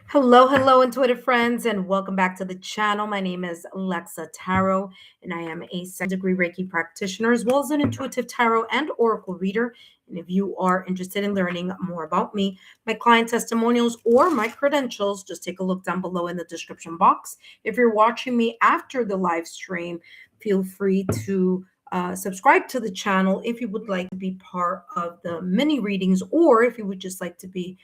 Hello, intuitive friends, and welcome back to the channel. My name is Lexa Tarot, and I am a second-degree Reiki practitioner as well as an intuitive tarot and oracle reader. And if you are interested in learning more about me, my client testimonials, or my credentials, just take a look down below in the description box. If you're watching me after the live stream, feel free to subscribe to the channel if you would like to be part of the mini readings, or if you would just like to be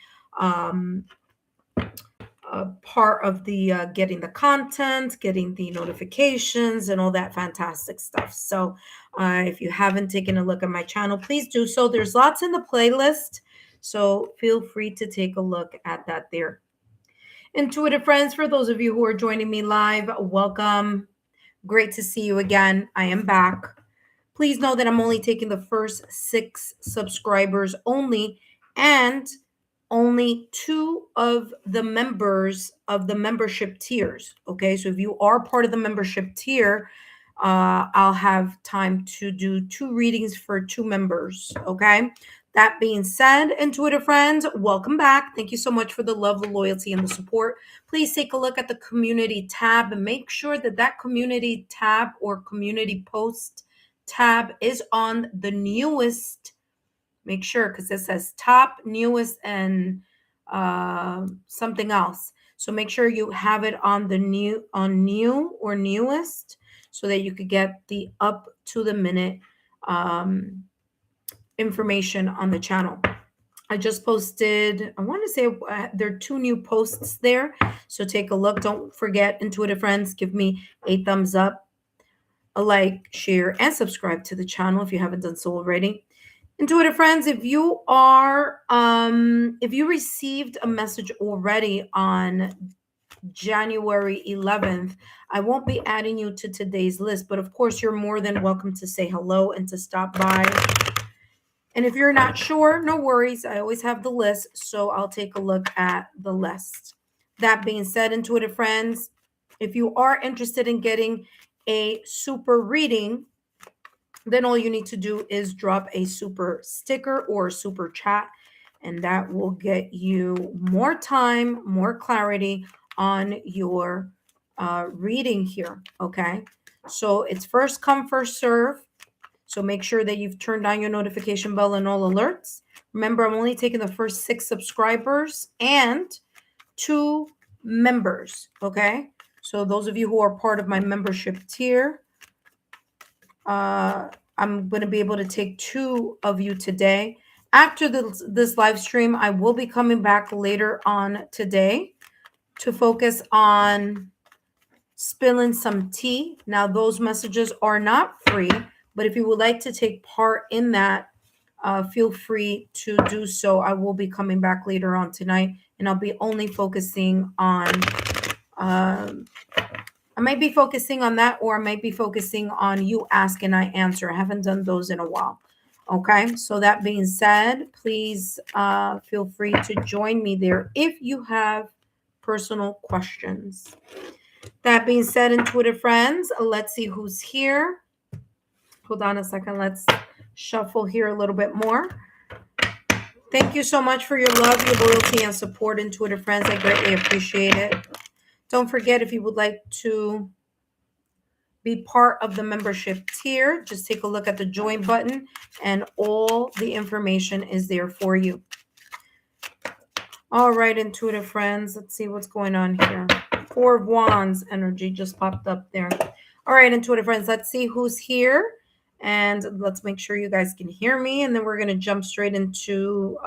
part of the getting the content, getting the notifications, and all that fantastic stuff. So, if you haven't taken a look at my channel, please do so. There's lots in the playlist, so feel free to take a look at that there. Intuitive friends, for those of you who are joining me live, welcome. Great to see you again. I am back. Please know that I'm only taking the first 6 subscribers only, and only 2 of the members of the membership tiers. Okay, so if you are part of the membership tier, I'll have time to do 2 readings for 2 members. Okay, that being said, intuitive friends, welcome back. Thank you so much for the love, the loyalty, and the support. Please take a look at the community tab and make sure that that community tab or community post tab is on the newest. Make sure, because it says top, newest, and something else. So make sure you have it on the new or newest, so that you could get the up to the minute information on the channel. I just posted, I want to say there are 2 new posts there. So take a look. Don't forget, intuitive friends, give me a thumbs up, a like, share, and subscribe to the channel if you haven't done so already. Intuitive friends, if you received a message already on January 11th, I won't be adding you to today's list, but of course you're more than welcome to say hello and to stop by. And if you're not sure, no worries. I always have the list, so I'll take a look at the list. That being said, intuitive friends, if you are interested in getting a super reading, then all you need to do is drop a super sticker or super chat, and that will get you more time, more clarity on your reading here. Okay, so it's first come, first serve. So make sure that you've turned on your notification bell and all alerts. Remember, I'm only taking the first 6 subscribers and 2 members. Okay, so those of you who are part of my membership tier, I'm going to be able to take 2 of you today. After this live stream, I will be coming back later on today to focus on spilling some tea. Now, those messages are not free, but if you would like to take part in that, feel free to do so. I will be coming back later on tonight, and I'll be only focusing on I might be focusing on that, or I might be focusing on you ask and I answer. I haven't done those in a while. Okay, so that being said, please feel free to join me there if you have personal questions. That being said, intuitive friends, let's see who's here. Hold on a second. Let's shuffle here a little bit more. Thank you so much for your love, your loyalty, and support, intuitive friends. I greatly appreciate it. Don't forget, if you would like to be part of the membership tier, just take a look at the join button and all the information is there for you. All right, intuitive friends, let's see what's going on here. 4 of Wands energy just popped up there. All right, intuitive friends, let's see who's here, and let's make sure you guys can hear me, and then we're going to jump straight into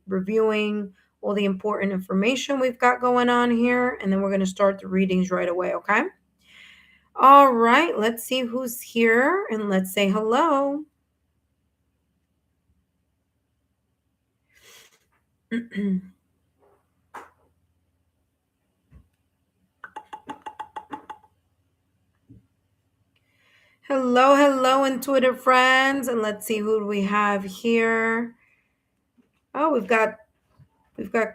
reviewing all the important information we've got going on here, and then we're going to start the readings right away. Okay. All right, let's see who's here, and let's say hello. Hello, intuitive friends, and let's see who we have here. Oh, we've got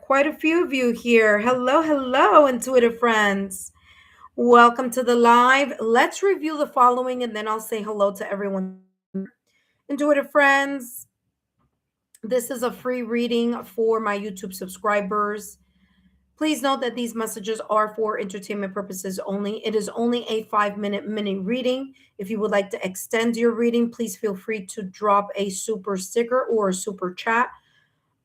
quite a few of you here. Hello, intuitive friends. Welcome to the live. Let's review the following, and then I'll say hello to everyone. Intuitive friends, this is a free reading for my YouTube subscribers. Please note that these messages are for entertainment purposes only. It is only a 5-minute mini reading. If you would like to extend your reading, please feel free to drop a super sticker or a super chat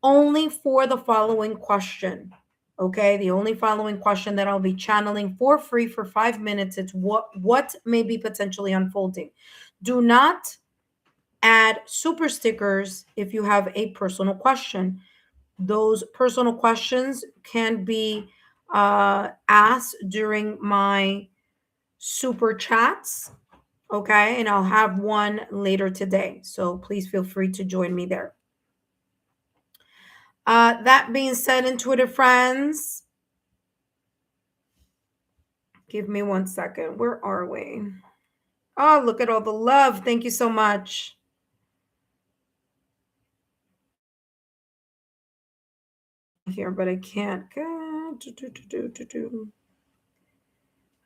only for the following question. Okay, the only following question that I'll be channeling for free for 5 minutes. It's what may be potentially unfolding. Do not add super stickers if you have a personal question. Those personal questions can be asked during my super chats. Okay, and I'll have one later today. So please feel free to join me there. That being said, intuitive friends, give me 1 second. Where are we? Oh, look at all the love. Thank you so much. Here, but I can't.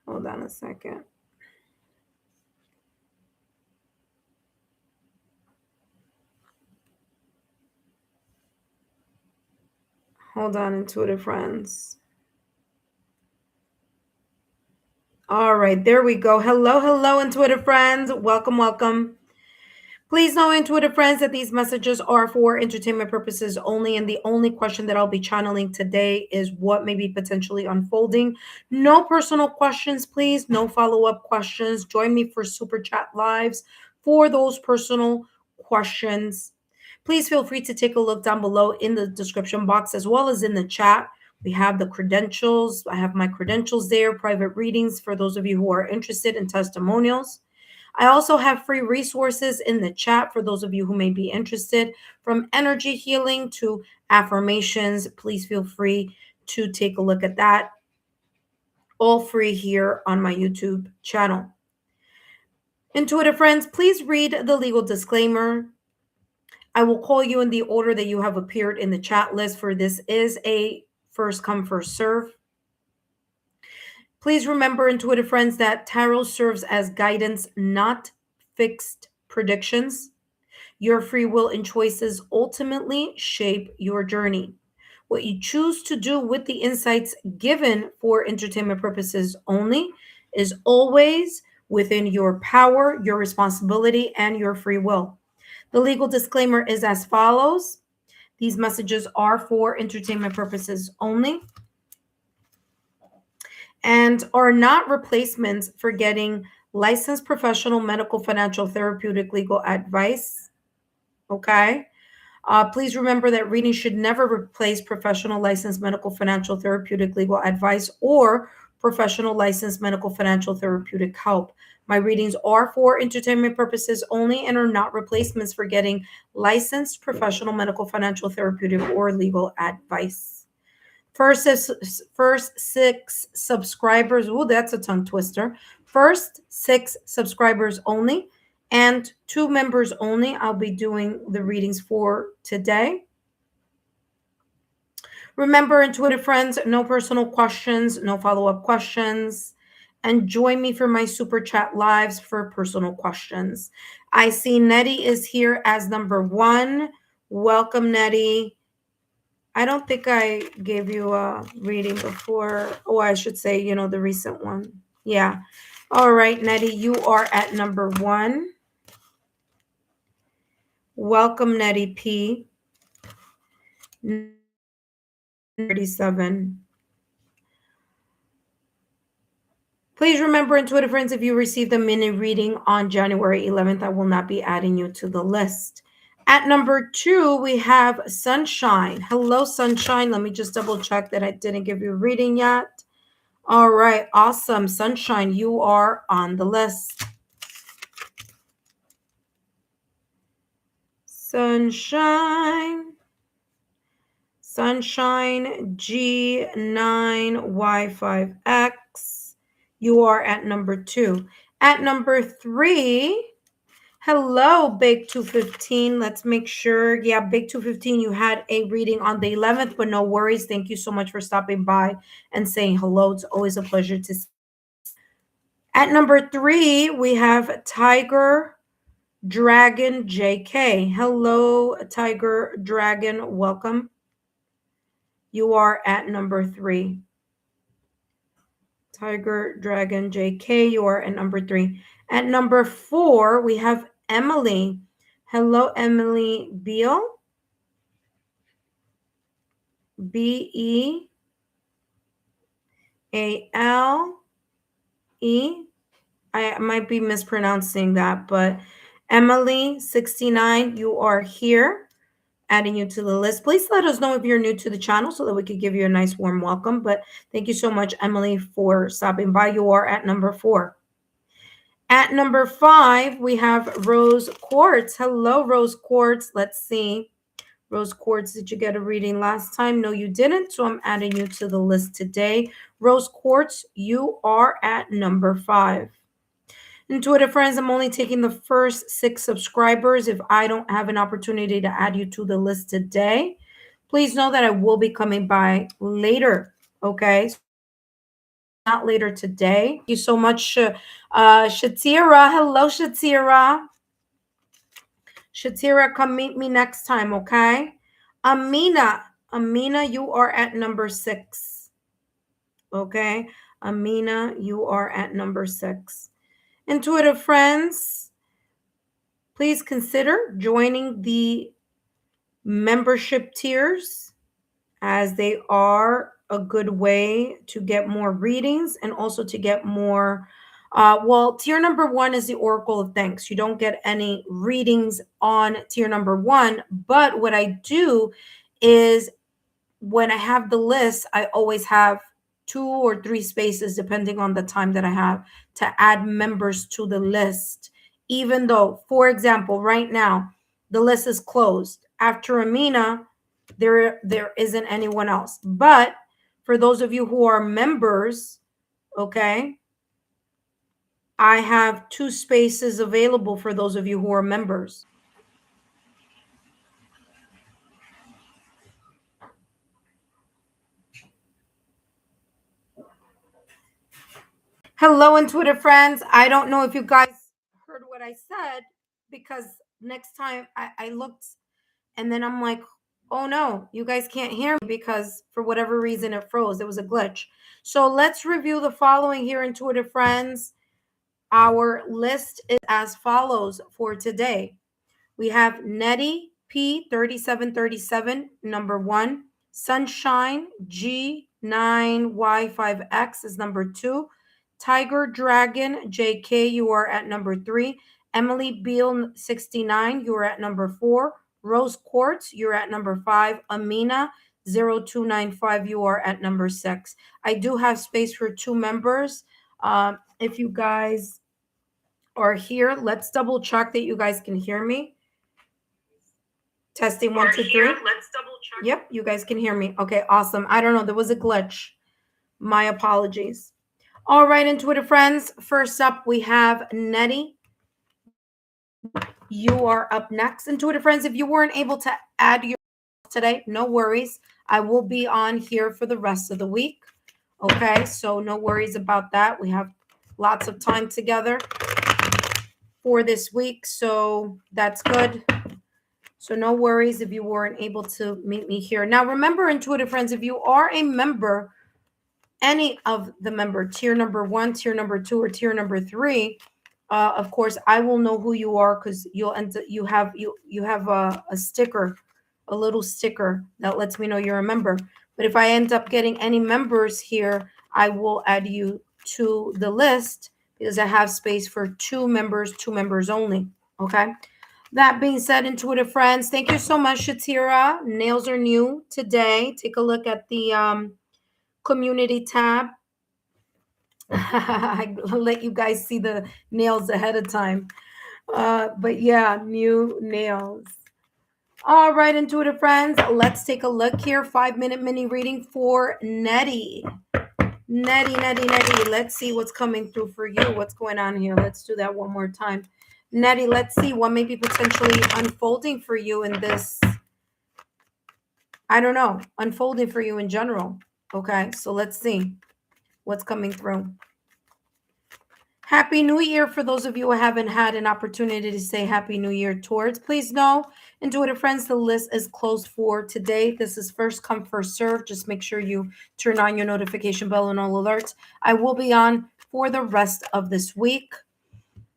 Hold on a second. Hold on, intuitive friends. All right, there we go. Hello, hello, intuitive friends. Welcome, welcome. Please know, intuitive friends, that these messages are for entertainment purposes only, and the only question that I'll be channeling today is what may be potentially unfolding. No personal questions, please. No follow-up questions. Join me for super chat lives for those personal questions. Please feel free to take a look down below in the description box as well as in the chat. We have the credentials. I have my credentials there, private readings for those of you who are interested in testimonials. I also have free resources in the chat for those of you who may be interested, from energy healing to affirmations. Please feel free to take a look at that. All free here on my YouTube channel. Intuitive friends, please read the legal disclaimer. I will call you in the order that you have appeared in the chat list, for this is a first come, first serve. Please remember, intuitive friends, that tarot serves as guidance, not fixed predictions. Your free will and choices ultimately shape your journey. What you choose to do with the insights given for entertainment purposes only is always within your power, your responsibility, and your free will. The legal disclaimer is as follows. These messages are for entertainment purposes only and are not replacements for getting licensed professional medical, financial, therapeutic, legal advice. Okay? Please remember that reading should never replace professional, licensed medical, financial, therapeutic, legal advice or professional, licensed medical, financial, therapeutic help. My readings are for entertainment purposes only and are not replacements for getting licensed professional, medical, financial, therapeutic, or legal advice. First 6 subscribers. Oh, that's a tongue twister. First 6 subscribers only and 2 members only. I'll be doing the readings for today. Remember, intuitive friends, no personal questions, no follow-up questions. And join me for my super chat lives for personal questions. I see Nettie is here as number 1. Welcome, Nettie. I don't think I gave you a reading before. Oh, I should say, the recent one. Yeah. All right, Nettie, you are at number 1. Welcome, Nettie P. 37. Please remember, intuitive friends, if you received a mini reading on January 11th, I will not be adding you to the list. At number 2, we have Sunshine. Hello, Sunshine. Let me just double check that I didn't give you a reading yet. All right, awesome. Sunshine, you are on the list. Sunshine G9Y5X. You are at number 2. At number 3, hello, Big 215. Let's make sure. Yeah, Big 215, you had a reading on the 11th, but no worries. Thank you so much for stopping by and saying hello. It's always a pleasure to see you. At number 3, we have Tiger Dragon JK. Hello, Tiger Dragon. Welcome. you are at number 3. Tiger Dragon JK, you are at number 3. At number 4, we have Emily. Hello, Emily Beal. Beale. I might be mispronouncing that, but Emily 69, you are here. Adding you to the list. Please let us know if you're new to the channel so that we could give you a nice warm welcome. But thank you so much, Emily, for stopping by. You are at number 4. At number 5, we have Rose Quartz. Hello, Rose Quartz. Let's see. Rose Quartz, did you get a reading last time? No, you didn't. So I'm adding you to the list today. Rose Quartz, you are at number 5. Intuitive friends, I'm only taking the first 6 subscribers. If I don't have an opportunity to add you to the list today, please know that I will be coming by later. Okay. Not later today. Thank you so much, Shatira. Hello, Shatira. Shatira, come meet me next time, okay? Amina, you are at number 6. Okay. Amina, you are at number 6. Intuitive friends, please consider joining the membership tiers, as they are a good way to get more readings and also to get more. Well, tier number 1 is the Oracle of Thanks. You don't get any readings on tier number 1, but what I do is when I have the list, I always have 2 or 3 spaces, depending on the time that I have, to add members to the list. Even though, for example, right now, the list is closed. After Amina, there isn't anyone else. But for those of you who are members, okay, I have 2 spaces available for those of you who are members. Hello, intuitive friends. I don't know if you guys heard what I said, because next time I looked and then I'm like, oh no, you guys can't hear me because for whatever reason it froze. It was a glitch. So let's review the following here, intuitive friends. Our list is as follows for today. We have Nettie P3737, number 1. Sunshine G9Y5X is number 2. Tiger Dragon JK, you are at number 3. Emily Beal 69, you are at number 4. Rose Quartz, you're at number 5. Amina 0295, you are at number 6. I do have space for 2 members. If you guys are here, let's double check that you guys can hear me. Testing 1, 2, 3. Let's double check. Yep, you guys can hear me. Okay, awesome. I don't know, there was a glitch. My apologies. All right, intuitive friends. First up, we have Nettie. You are up next, intuitive friends. If you weren't able to add your today, no worries. I will be on here for the rest of the week. Okay, so no worries about that. We have lots of time together for this week, so that's good. So no worries if you weren't able to meet me here. Now, remember, intuitive friends, if you are a member, any of the member, tier number 1, tier number 2, or tier number 3, of course, I will know who you are, because you have a sticker, a little sticker that lets me know you're a member. But if I end up getting any members here, I will add you to the list, because I have space for 2 members only. Okay. That being said, intuitive friends, thank you so much, Shatira. Nails are new today. Take a look at the community tab. I let you guys see the nails ahead of time. But yeah, new nails. All right, intuitive friends, let's take a look here. 5-minute mini reading for Nettie. Nettie. Let's see what's coming through for you. What's going on here? Let's do that one more time. Nettie, let's see what may be potentially unfolding for you in this, I don't know, unfolding for you in general. Okay, so let's see what's coming through. Happy New Year for those of you who haven't had an opportunity to say Happy New Year towards. Please know, Intuitive friends, the list is closed for today. This is first come, first serve. Just make sure you turn on your notification bell and all alerts. I will be on for the rest of this week.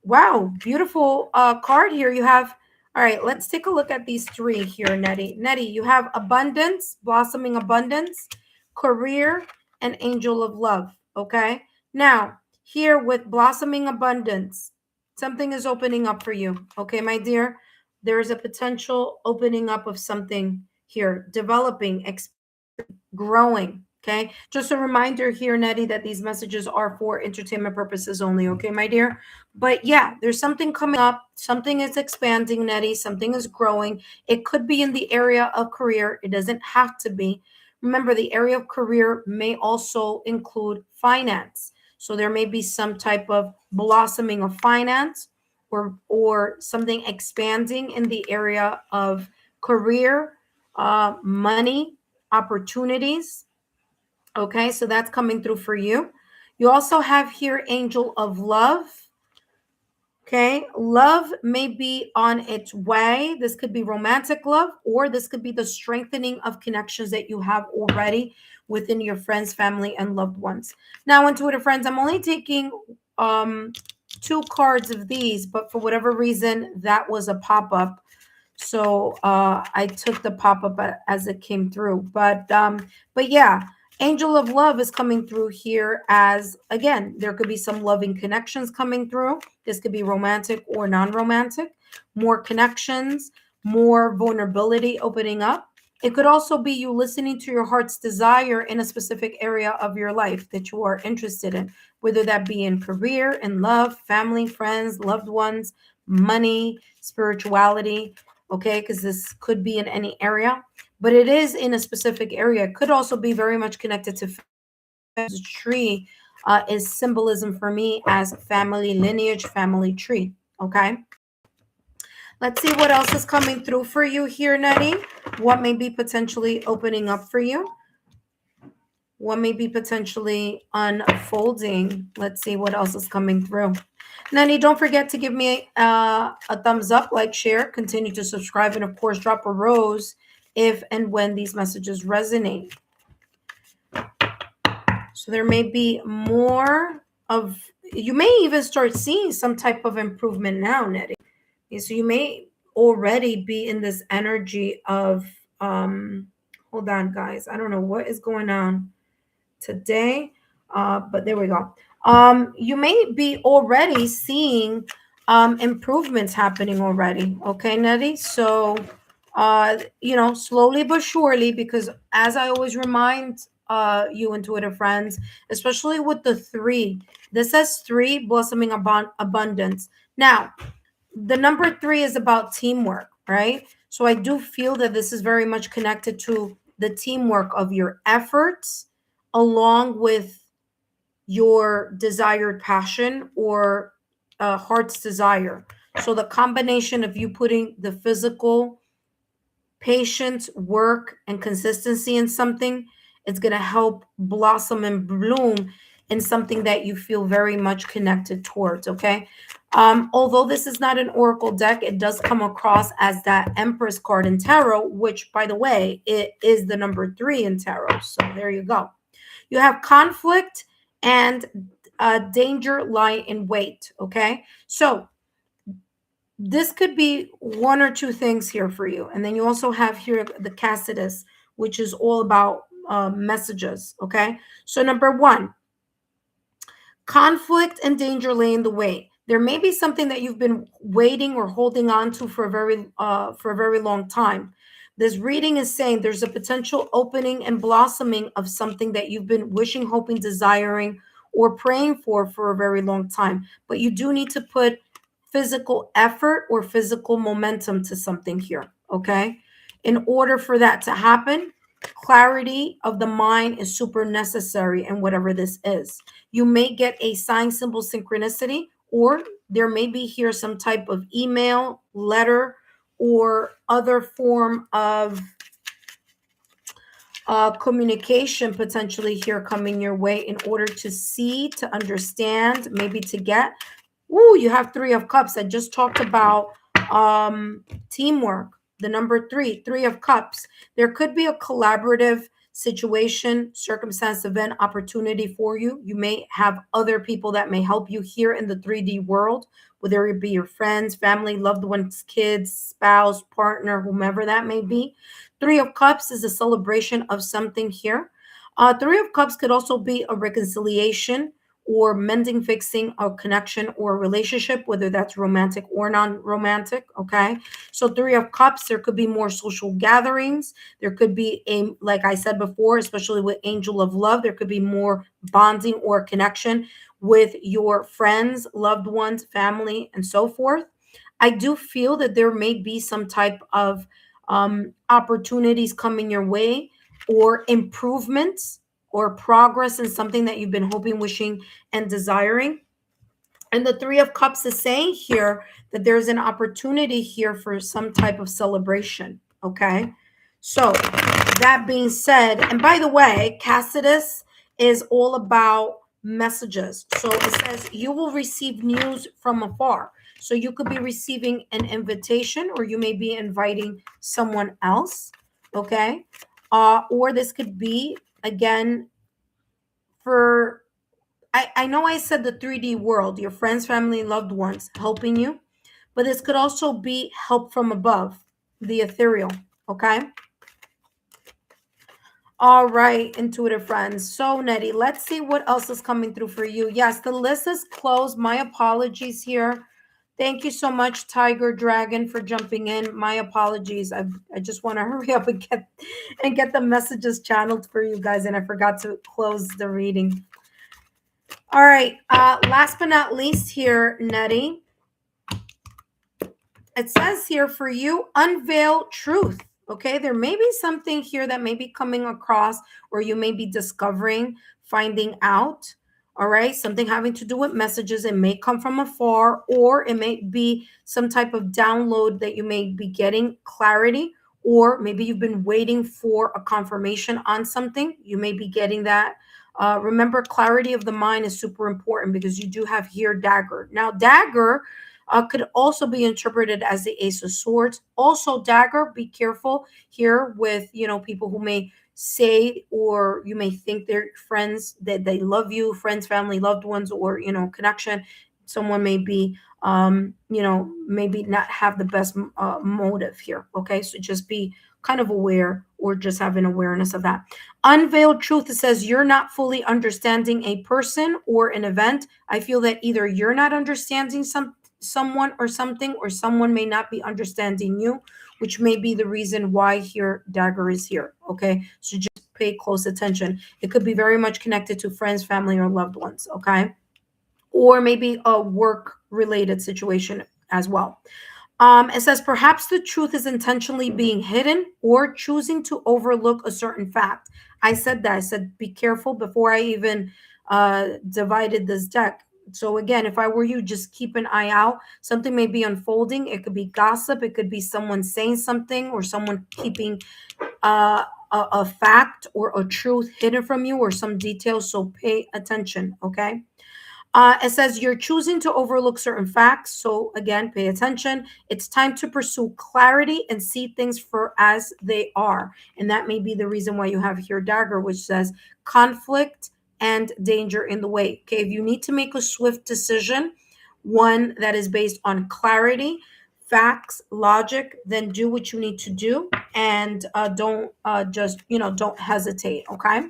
Wow, beautiful card here. You have, all right, let's take a look at these three here, Nettie. Nettie, you have abundance, blossoming abundance, career, and angel of love. Okay. Now, here with blossoming abundance, something is opening up for you. Okay, my dear. There is a potential opening up of something here, developing, growing. Okay. Just a reminder here, Nettie, that these messages are for entertainment purposes only. Okay, my dear. But yeah, there's something coming up. Something is expanding, Nettie. Something is growing. It could be in the area of career. It doesn't have to be. Remember, the area of career may also include finance. So there may be some type of blossoming of finance or something expanding in the area of career, money, opportunities. Okay, so that's coming through for you. You also have here angel of love. Okay, love may be on its way. This could be romantic love, or this could be the strengthening of connections that you have already within your friends, family, and loved ones. Now, intuitive friends, I'm only taking two cards of these, but for whatever reason, that was a pop-up. So I took the pop-up as it came through. But yeah, angel of love is coming through here as, again, there could be some loving connections coming through. This could be romantic or non-romantic. More connections, more vulnerability opening up. It could also be you listening to your heart's desire in a specific area of your life that you are interested in, whether that be in career, in love, family, friends, loved ones, money, spirituality. Okay, because this could be in any area, but it is in a specific area. It could also be very much connected to the tree. Is symbolism for me as family lineage, family tree. Okay, let's see what else is coming through for you here, Nettie. What may be potentially opening up for you? What may be potentially unfolding? Let's see what else is coming through. Nani, don't forget to give me a thumbs up, like, share, continue to subscribe, and of course, drop a rose if and when these messages resonate. So there may be more of, you may even start seeing some type of improvement now, Nettie. So you may already be in this energy of, hold on, guys. I don't know what is going on today, but there we go. You may be already seeing improvements happening already. Okay, Nettie. So, slowly but surely, because as I always remind you intuitive friends, especially with the three, this says three, blossoming abundance. Now, the number three is about teamwork, right? So I do feel that this is very much connected to the teamwork of your efforts along with your desired passion or heart's desire. So the combination of you putting the physical, patience, work, and consistency in something, it's going to help blossom and bloom in something that you feel very much connected towards. Okay. Although this is not an oracle deck, it does come across as that Empress card in tarot, which, by the way, it is the number 3 in tarot. So there you go. You have conflict and danger lie in wait. Okay. So this could be one or two things here for you. And then you also have here the Cassidus, which is all about messages. Okay. So number 1, conflict and danger lay in the way. There may be something that you've been waiting or holding on to for a very long time. This reading is saying there's a potential opening and blossoming of something that you've been wishing, hoping, desiring, or praying for a very long time. But you do need to put physical effort or physical momentum to something here, okay? In order for that to happen, clarity of the mind is super necessary in whatever this is. You may get a sign, symbol, synchronicity, or there may be here some type of email, letter, or other form of communication potentially here coming your way in order to see, to understand, maybe to get. Ooh, you have Three of Cups. I just talked about teamwork. The number three, Three of Cups. There could be a collaborative situation, circumstance, event, opportunity for you. You may have other people that may help you here in the 3D world, whether it be your friends, family, loved ones, kids, spouse, partner, whomever that may be. Three of Cups is a celebration of something here. Three of Cups could also be a reconciliation or mending, fixing a connection or relationship, whether that's romantic or non-romantic. Okay. So Three of Cups, there could be more social gatherings. There could be like I said before, especially with Angel of Love, there could be more bonding or connection with your friends, loved ones, family, and so forth. I do feel that there may be some type of opportunities coming your way or improvements or progress in something that you've been hoping, wishing, and desiring. And the Three of Cups is saying here that there's an opportunity here for some type of celebration. Okay. So, that being said, and by the way, Cassidus is all about messages. So it says you will receive news from afar. So you could be receiving an invitation or you may be inviting someone else. Okay. Or this could be, again, for I know I said the 3D world, your friends, family, loved ones helping you, but this could also be help from above, the ethereal. Okay. All right, intuitive friends. So, Nettie, let's see what else is coming through for you. Yes, the list is closed. My apologies here. Thank you so much, Tiger Dragon, for jumping in. My apologies. I just want to hurry up and get the messages channeled for you guys, and I forgot to close the reading. All right. Last but not least here, Nettie. It says here for you, unveil truth. Okay, there may be something here that may be coming across, or you may be discovering, finding out. All right, something having to do with messages. It may come from afar, or it may be some type of download that you may be getting clarity, or maybe you've been waiting for a confirmation on something. You may be getting that. Remember, clarity of the mind is super important because you do have here dagger. Now, dagger could also be interpreted as the Ace of Swords. Also, dagger, be careful here with, people who may say, or you may think they're friends, that they love you, friends, family, loved ones, or, connection. Someone may be, maybe not have the best motive here. Okay. So just be kind of aware, or just have an awareness of that. Unveiled truth, it says you're not fully understanding a person or an event. I feel that either you're not understanding someone or something, or someone may not be understanding you, which may be the reason why here dagger is here. Okay, so just pay close attention. It could be very much connected to friends, family, or loved ones. Okay, or maybe a work related situation as well. It says perhaps the truth is intentionally being hidden or choosing to overlook a certain fact. I said that. I said be careful before I even divided this deck. So again, if I were you, just keep an eye out. Something may be unfolding. It could be gossip. It could be someone saying something, or someone keeping a fact or a truth hidden from you, or some details. So pay attention. Okay. It says you're choosing to overlook certain facts. So again, pay attention. It's time to pursue clarity and see things for as they are. And that may be the reason why you have here dagger, which says conflict and danger in the way. Okay, if you need to make a swift decision, one that is based on clarity, facts, logic, then do what you need to do, and don't just don't hesitate. Okay,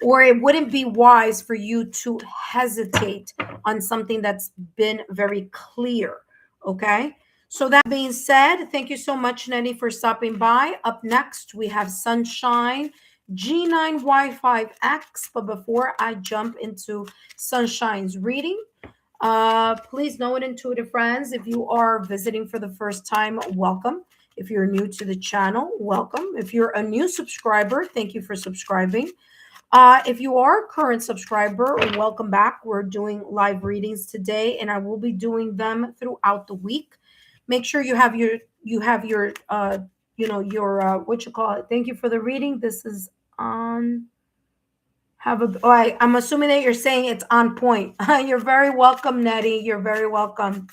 or it wouldn't be wise for you to hesitate on something that's been very clear. Okay. So that being said, thank you so much, Nettie, for stopping by. Up next, we have Sunshine G9Y5X. But before I jump into Sunshine's reading, please know it, intuitive friends, if you are visiting for the first time, welcome. If you're new to the channel, welcome. If you're a new subscriber, thank you for subscribing. If you are a current subscriber, welcome back. We're doing live readings today, and I will be doing them throughout the week. Make sure you have your your what you call it. Thank you for the reading. This is on I'm assuming that you're saying it's on point. You're very welcome, Nettie. You're very welcome.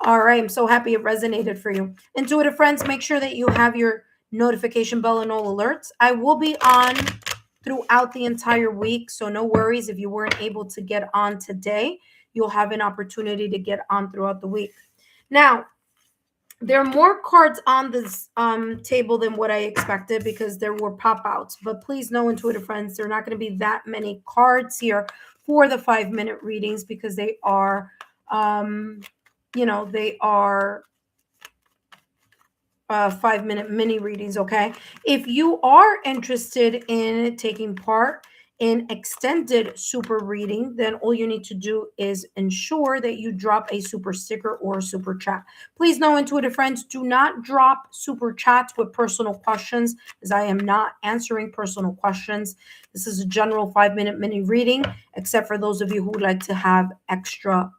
All right, I'm so happy it resonated for you. Intuitive friends, make sure that you have your notification bell and all alerts. I will be on throughout the entire week, so no worries if you weren't able to get on today. You'll have an opportunity to get on throughout the week. Now, there are more cards on this table than what I expected because there were pop-outs. But please know, intuitive friends, there are not going to be that many cards here for the 5-minute readings because they are, they are 5-minute mini readings. Okay. If you are interested in taking part in extended super reading, then all you need to do is ensure that you drop a super sticker or super chat. Please know, intuitive friends, do not drop super chats with personal questions, as I am not answering personal questions. This is a general 5-minute mini reading, except for those of you who would like to have extra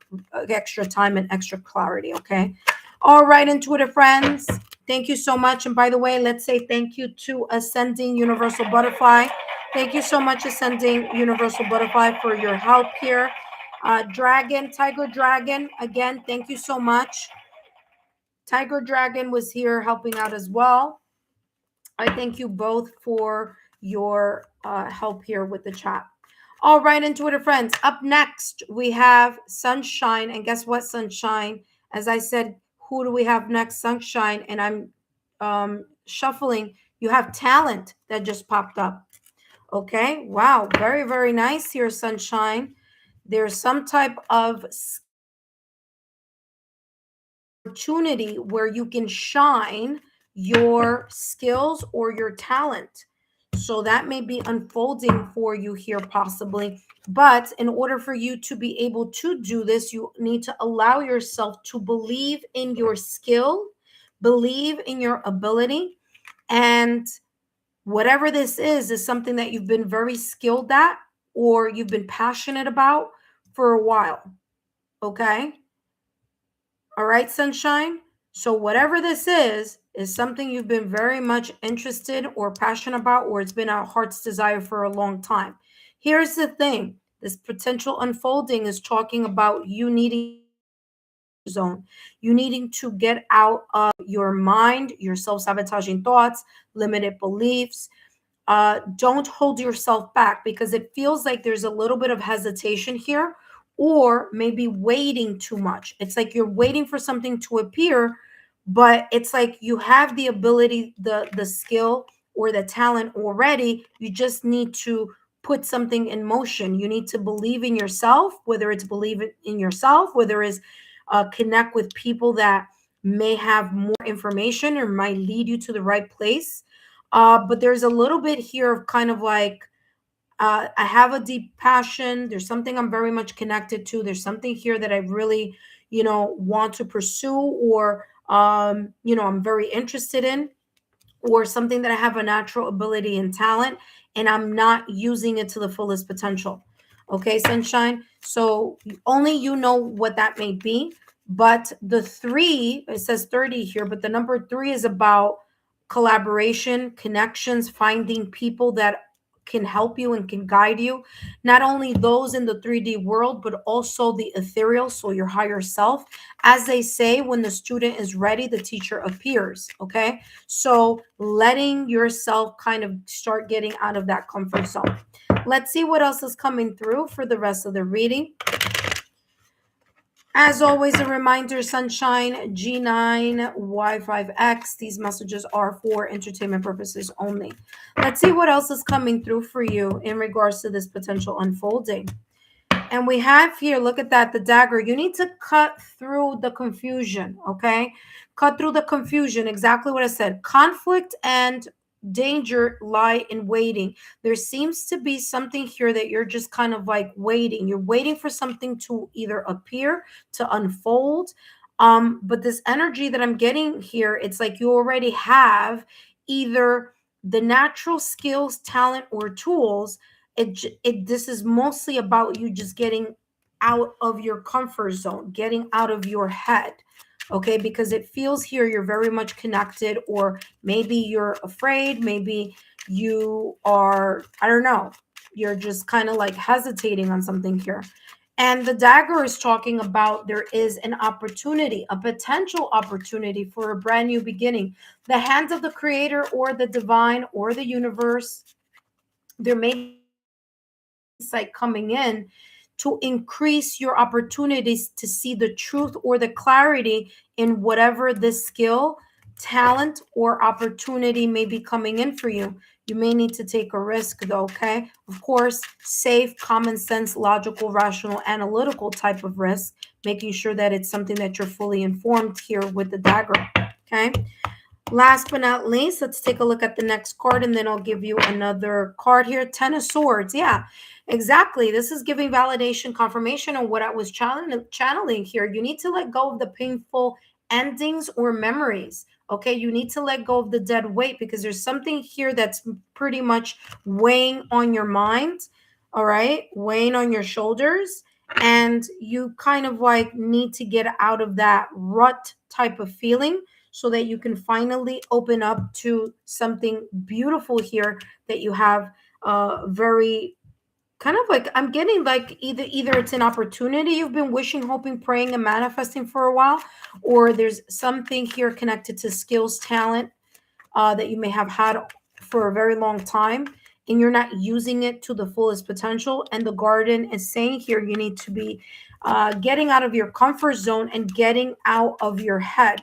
time and extra clarity. Okay. All right, intuitive friends. Thank you so much. And by the way, let's say thank you to Ascending Universal Butterfly. Thank you so much, Ascending Universal Butterfly, for your help here. Tiger Dragon, again, thank you so much. Tiger Dragon was here helping out as well. I thank you both for your help here with the chat. All right, intuitive friends. Up next, we have Sunshine. And guess what, Sunshine? As I said, who do we have next? Sunshine. And I'm shuffling. You have Talent that just popped up. Okay. Wow. Very, very nice here, Sunshine. There's some type of opportunity where you can shine your skills or your talent. So that may be unfolding for you here, possibly. But in order for you to be able to do this, you need to allow yourself to believe in your skill, believe in your ability. And whatever this is something that you've been very skilled at or you've been passionate about for a while. Okay. All right, Sunshine. So whatever this is something you've been very much interested or passionate about, or it's been a heart's desire for a long time. Here's the thing. This potential unfolding is talking about you needing zone. You needing to get out of your mind, your self-sabotaging thoughts, limited beliefs. Don't hold yourself back because it feels like there's a little bit of hesitation here or maybe waiting too much. It's like you're waiting for something to appear, but it's like you have the ability, the skill or the talent already. You just need to put something in motion. You need to believe in yourself, whether it's believe in yourself, whether it's connect with people that may have more information or might lead you to the right place. But there's a little bit here of kind of like, I have a deep passion. There's something I'm very much connected to. There's something here that I really, want to pursue or, I'm very interested in, or something that I have a natural ability and talent, and I'm not using it to the fullest potential. Okay, Sunshine. So only you know what that may be. But the 3, it says 30 here, but the number 3 is about collaboration, connections, finding people that can help you and can guide you. Not only those in the 3D world, but also the ethereal, so your higher self. As they say, when the student is ready, the teacher appears. Okay. So letting yourself kind of start getting out of that comfort zone. Let's see what else is coming through for the rest of the reading. As always, a reminder, Sunshine, G9, Y5X. These messages are for entertainment purposes only. Let's see what else is coming through for you in regards to this potential unfolding. And we have here, look at that, the dagger. You need to cut through the confusion, okay? Cut through the confusion, exactly what I said. Conflict and danger lie in waiting. There seems to be something here that you're just kind of like waiting. You're waiting for something to either appear, to unfold. But this energy that I'm getting here, it's like you already have either the natural skills, talent, or tools. This is mostly about you just getting out of your comfort zone, getting out of your head. okay? Because it feels here you're very much connected, or maybe you're afraid, maybe you are, I don't know, you're just kind of like hesitating on something here. And the dagger is talking about there is an opportunity, a potential opportunity for a brand new beginning. The hands of the creator or the divine or the universe, there may be insight coming in to increase your opportunities to see the truth or the clarity in whatever this skill, talent, or opportunity may be coming in for you. You may need to take a risk, though, okay? Of course, safe, common sense, logical, rational, analytical type of risk, making sure that it's something that you're fully informed here with the dagger, okay? Last but not least, let's take a look at the next card, and then I'll give you another card here. Ten of Swords. Yeah, exactly. This is giving validation, confirmation on what I was channeling here. You need to let go of the painful endings or memories. Okay, you need to let go of the dead weight, because there's something here that's pretty much weighing on your mind. All right, weighing on your shoulders. And you kind of like need to get out of that rut type of feeling, so that you can finally open up to something beautiful here that you have very kind of like, I'm getting like either it's an opportunity you've been wishing, hoping, praying, and manifesting for a while, or there's something here connected to skills, talent that you may have had for a very long time, and you're not using it to the fullest potential. And the garden is saying here you need to be getting out of your comfort zone and getting out of your head.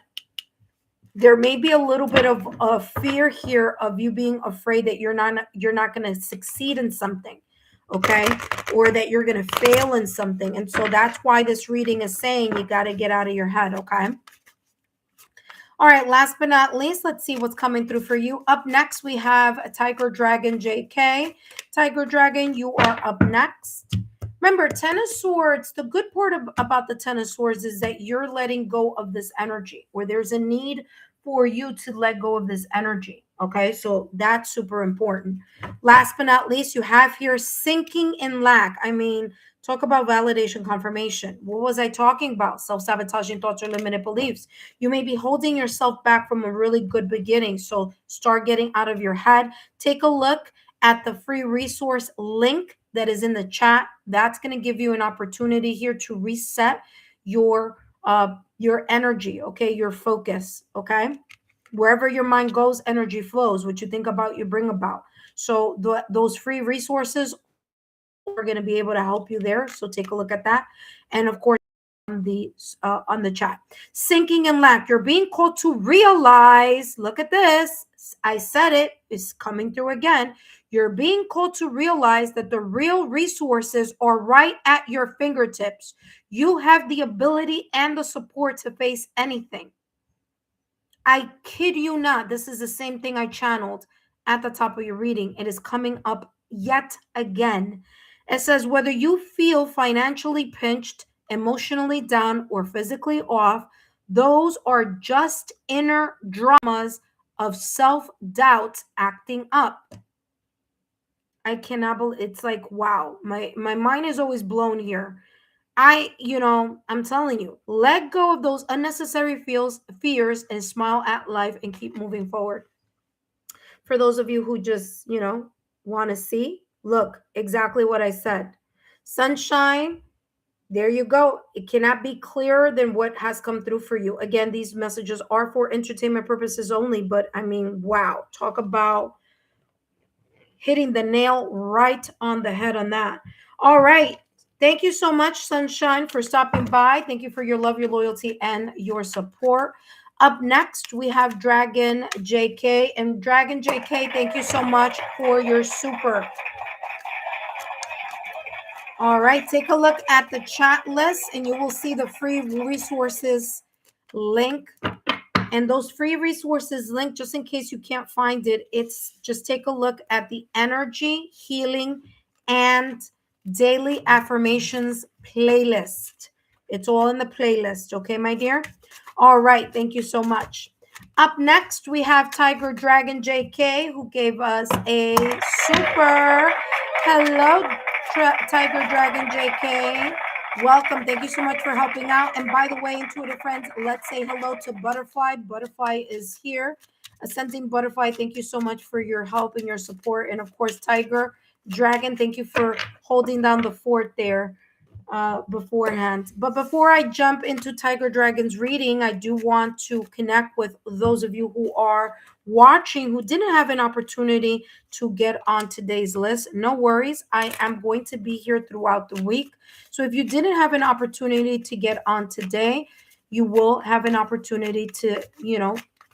There may be a little bit of fear here of you being afraid that you're not going to succeed in something, okay, or that you're going to fail in something. And so that's why this reading is saying you got to get out of your head, okay? All right, last but not least, let's see what's coming through for you. Up next, we have a Tiger Dragon JK. Tiger Dragon, you are up next. Remember, Ten of Swords, the good part about the Ten of Swords is that you're letting go of this energy, or there's a need for you to let go of this energy. Okay, so that's super important. Last but not least, you have here sinking in lack. I mean, talk about validation, confirmation. What was I talking about? Self-sabotaging thoughts or limited beliefs. You may be holding yourself back from a really good beginning. So start getting out of your head. Take a look at the free resource link that is in the chat. That's going to give you an opportunity here to reset your energy, okay, your focus, okay? Wherever your mind goes, energy flows. What you think about, you bring about. So those free resources are going to be able to help you there. So take a look at that. And of course, on the chat, sinking in lack, you're being called to realize, look at this, I said it's coming through again. You're being called to realize that the real resources are right at your fingertips. You have the ability and the support to face anything. I kid you not, this is the same thing I channeled at the top of your reading. It is coming up yet again. It says, whether you feel financially pinched, emotionally down, or physically off, those are just inner dramas of self-doubt acting up. I cannot believe, it's like, wow, my mind is always blown here. I'm telling you, let go of those unnecessary fears and smile at life and keep moving forward. For those of you who just, want to see, look, exactly what I said. Sunshine, there you go. It cannot be clearer than what has come through for you. Again, these messages are for entertainment purposes only, but I mean, wow, talk about hitting the nail right on the head on that. All right. Thank you so much, Sunshine, for stopping by. Thank you for your love, your loyalty, and your support. Up next, we have Dragon JK. And Dragon JK, thank you so much for your super. All right, take a look at the chat list and you will see the free resources link. And those free resources link, just in case you can't find it, it's just take a look at the energy, healing, and daily affirmations playlist. It's all in the playlist, okay, my dear? All right, thank you so much. Up next, we have Tiger Dragon JK, who gave us a super. Hello, Tiger Dragon JK. Welcome. Thank you so much for helping out. And by the way, intuitive friends, let's say hello to Butterfly. Butterfly is here. Ascending Butterfly, thank you so much for your help and your support. And of course, Tiger Dragon, thank you for holding down the fort there beforehand. But before I jump into Tiger Dragon's reading, I do want to connect with those of you who are watching who didn't have an opportunity to get on today's list. No worries. I am going to be here throughout the week. So if you didn't have an opportunity to get on today, you will have an opportunity to,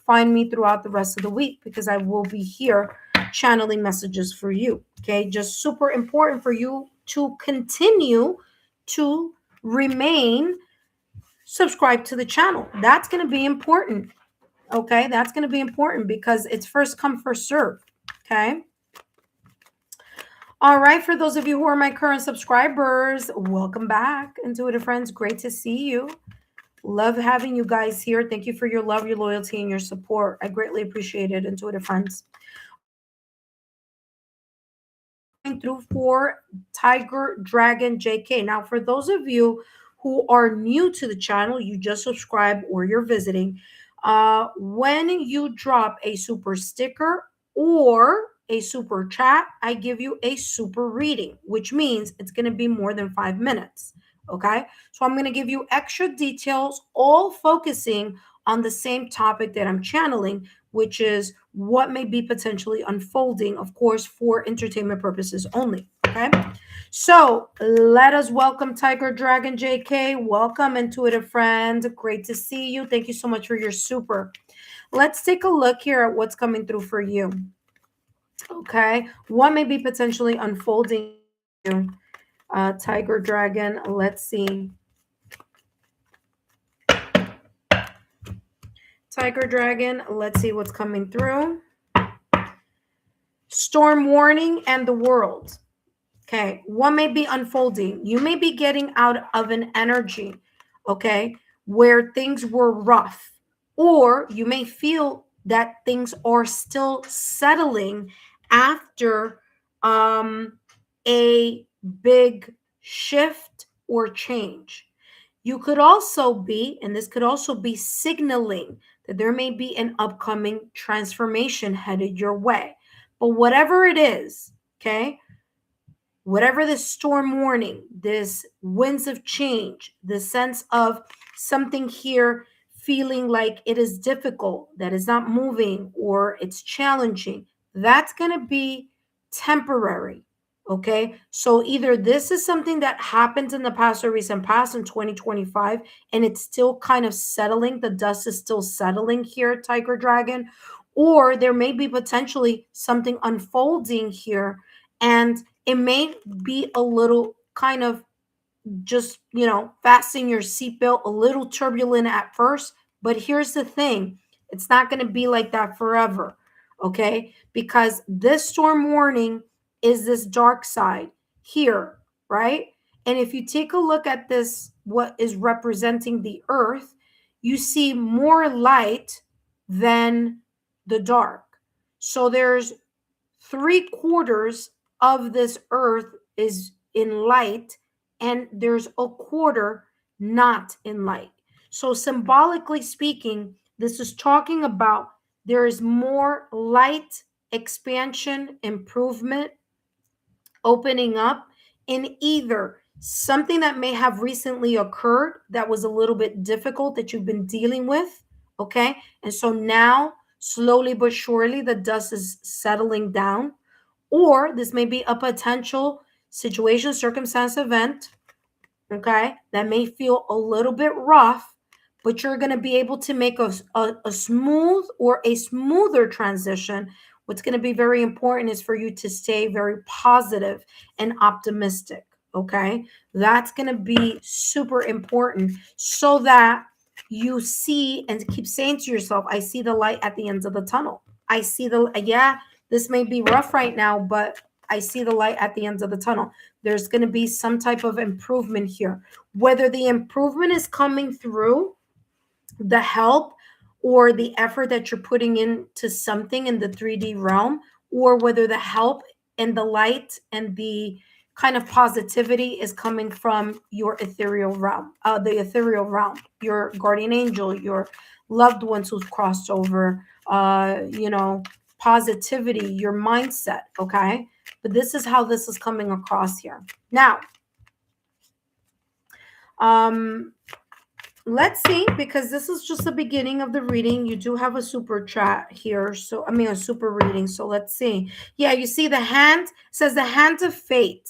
find me throughout the rest of the week because I will be here channeling messages for you. Okay. Just super important for you to continue to remain subscribed to the channel. That's going to be important. Okay. That's going to be important because it's first come, first serve. Okay. All right. For those of you who are my current subscribers, welcome back, intuitive friends. Great to see you. Love having you guys here. Thank you for your love, your loyalty, and your support. I greatly appreciate it, intuitive friends. Through for Tiger Dragon JK. Now, for those of you who are new to the channel, you just subscribe or you're visiting, when you drop a super sticker or a super chat, I give you a super reading, which means it's going to be more than 5 minutes. Okay. So I'm going to give you extra details, all focusing on the same topic that I'm channeling, which is what may be potentially unfolding, of course, for entertainment purposes only. Okay. So let us welcome Tiger Dragon JK. Welcome, intuitive friend. Great to see you. Thank you so much for your super. Let's take a look here at what's coming through for you. Okay. What may be potentially unfolding? Tiger Dragon. Let's see. Tiger Dragon. Let's see what's coming through. Storm warning and the world. Okay. What may be unfolding? You may be getting out of an energy, okay, where things were rough, or you may feel that things are still settling after a big shift or change. You could also be, and this could also be signaling that there may be an upcoming transformation headed your way. But whatever it is, okay, whatever this storm warning, this winds of change, the sense of something here feeling like it is difficult, that is not moving or it's challenging, that's going to be temporary. Okay. So either this is something that happened in the past or recent past in 2025, and it's still kind of settling. The dust is still settling here, Tiger Dragon, or there may be potentially something unfolding here. And it may be a little kind of just, fasten your seatbelt, a little turbulent at first. But here's the thing, it's not going to be like that forever. Okay. Because this storm warning is this dark side here, right? And if you take a look at this, what is representing the earth, you see more light than the dark. So there's 3/4 of this earth is in light, and there's a quarter not in light. So, symbolically speaking, this is talking about there is more light expansion, improvement, opening up in either something that may have recently occurred that was a little bit difficult that you've been dealing with. Okay. And so now, slowly but surely, the dust is settling down, or this may be a potential situation, circumstance, event, okay, that may feel a little bit rough, but you're going to be able to make a smooth or a smoother transition. What's going to be very important is for you to stay very positive and optimistic. Okay. That's going to be super important so that you see and keep saying to yourself, I see the light at the end of the tunnel. I see this may be rough right now, but I see the light at the end of the tunnel. There's going to be some type of improvement here. Whether the improvement is coming through the help or the effort that you're putting into something in the 3D realm, or whether the help and the light and the kind of positivity is coming from your ethereal realm, your guardian angel, your loved ones who've crossed over, positivity, your mindset, okay? But this is how this is coming across here. Now, let's see, because this is just the beginning of the reading. You do have a super chat here. So, I mean, a super reading. So let's see. Yeah, you see the hand says the hand of fate.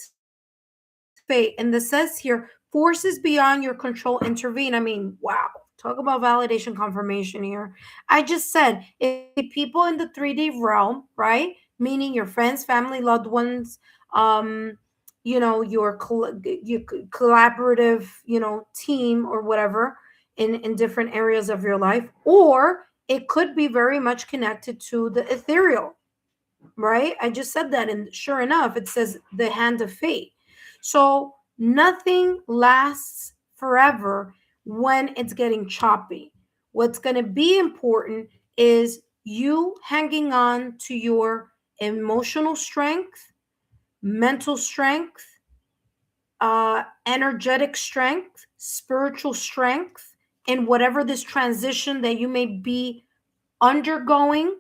And this says here, forces beyond your control intervene. I mean, wow. Talk about validation confirmation here. I just said, if people in the 3D realm, right? Meaning your friends, family, loved ones, your collaborative, team or whatever in different areas of your life, or it could be very much connected to the ethereal, right? I just said that, and sure enough, it says the hand of fate. So nothing lasts forever when it's getting choppy. What's going to be important is you hanging on to your emotional strength, mental strength, energetic strength, spiritual strength, in whatever this transition that you may be undergoing,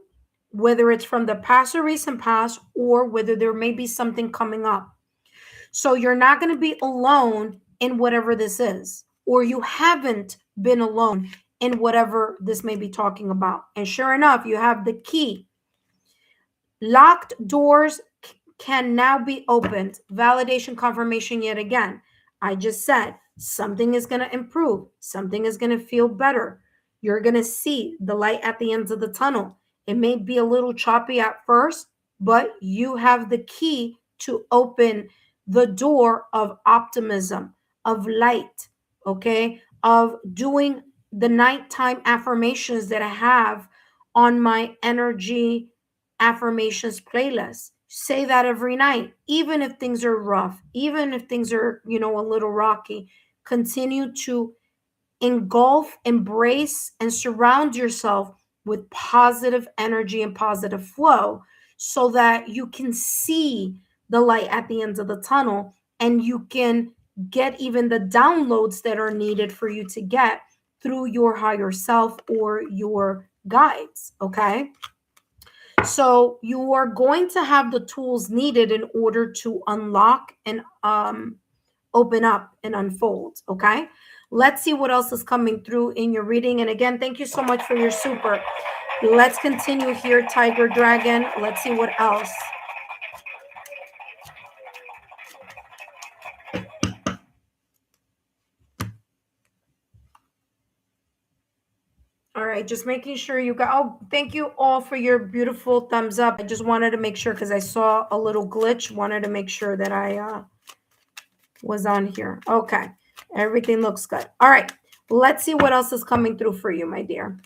whether it's from the past or recent past, or whether there may be something coming up. So you're not going to be alone in whatever this is, or you haven't been alone in whatever this may be talking about. And sure enough, you have the key. Locked doors can now be opened. Validation confirmation yet again. I just said something is going to improve. Something is going to feel better. You're going to see the light at the end of the tunnel. It may be a little choppy at first, but you have the key to open the door of optimism, of light, okay? Of doing the nighttime affirmations that I have on my energy affirmations playlist. Say that every night, even if things are rough, even if things are, a little rocky. Continue to engulf, embrace, and surround yourself with positive energy and positive flow so that you can see the light at the end of the tunnel and you can get even the downloads that are needed for you to get through your higher self or your guides, okay? So you are going to have the tools needed in order to unlock and open up and unfold, okay? Let's see what else is coming through in your reading. And again, thank you so much for your super. Let's continue here, Tiger Dragon. Let's see what else. All right, just making sure you got, oh, thank you all for your beautiful thumbs up. I just wanted to make sure because I saw a little glitch, wanted to make sure that I was on here. Okay, everything looks good. All right, let's see what else is coming through for you, my dear.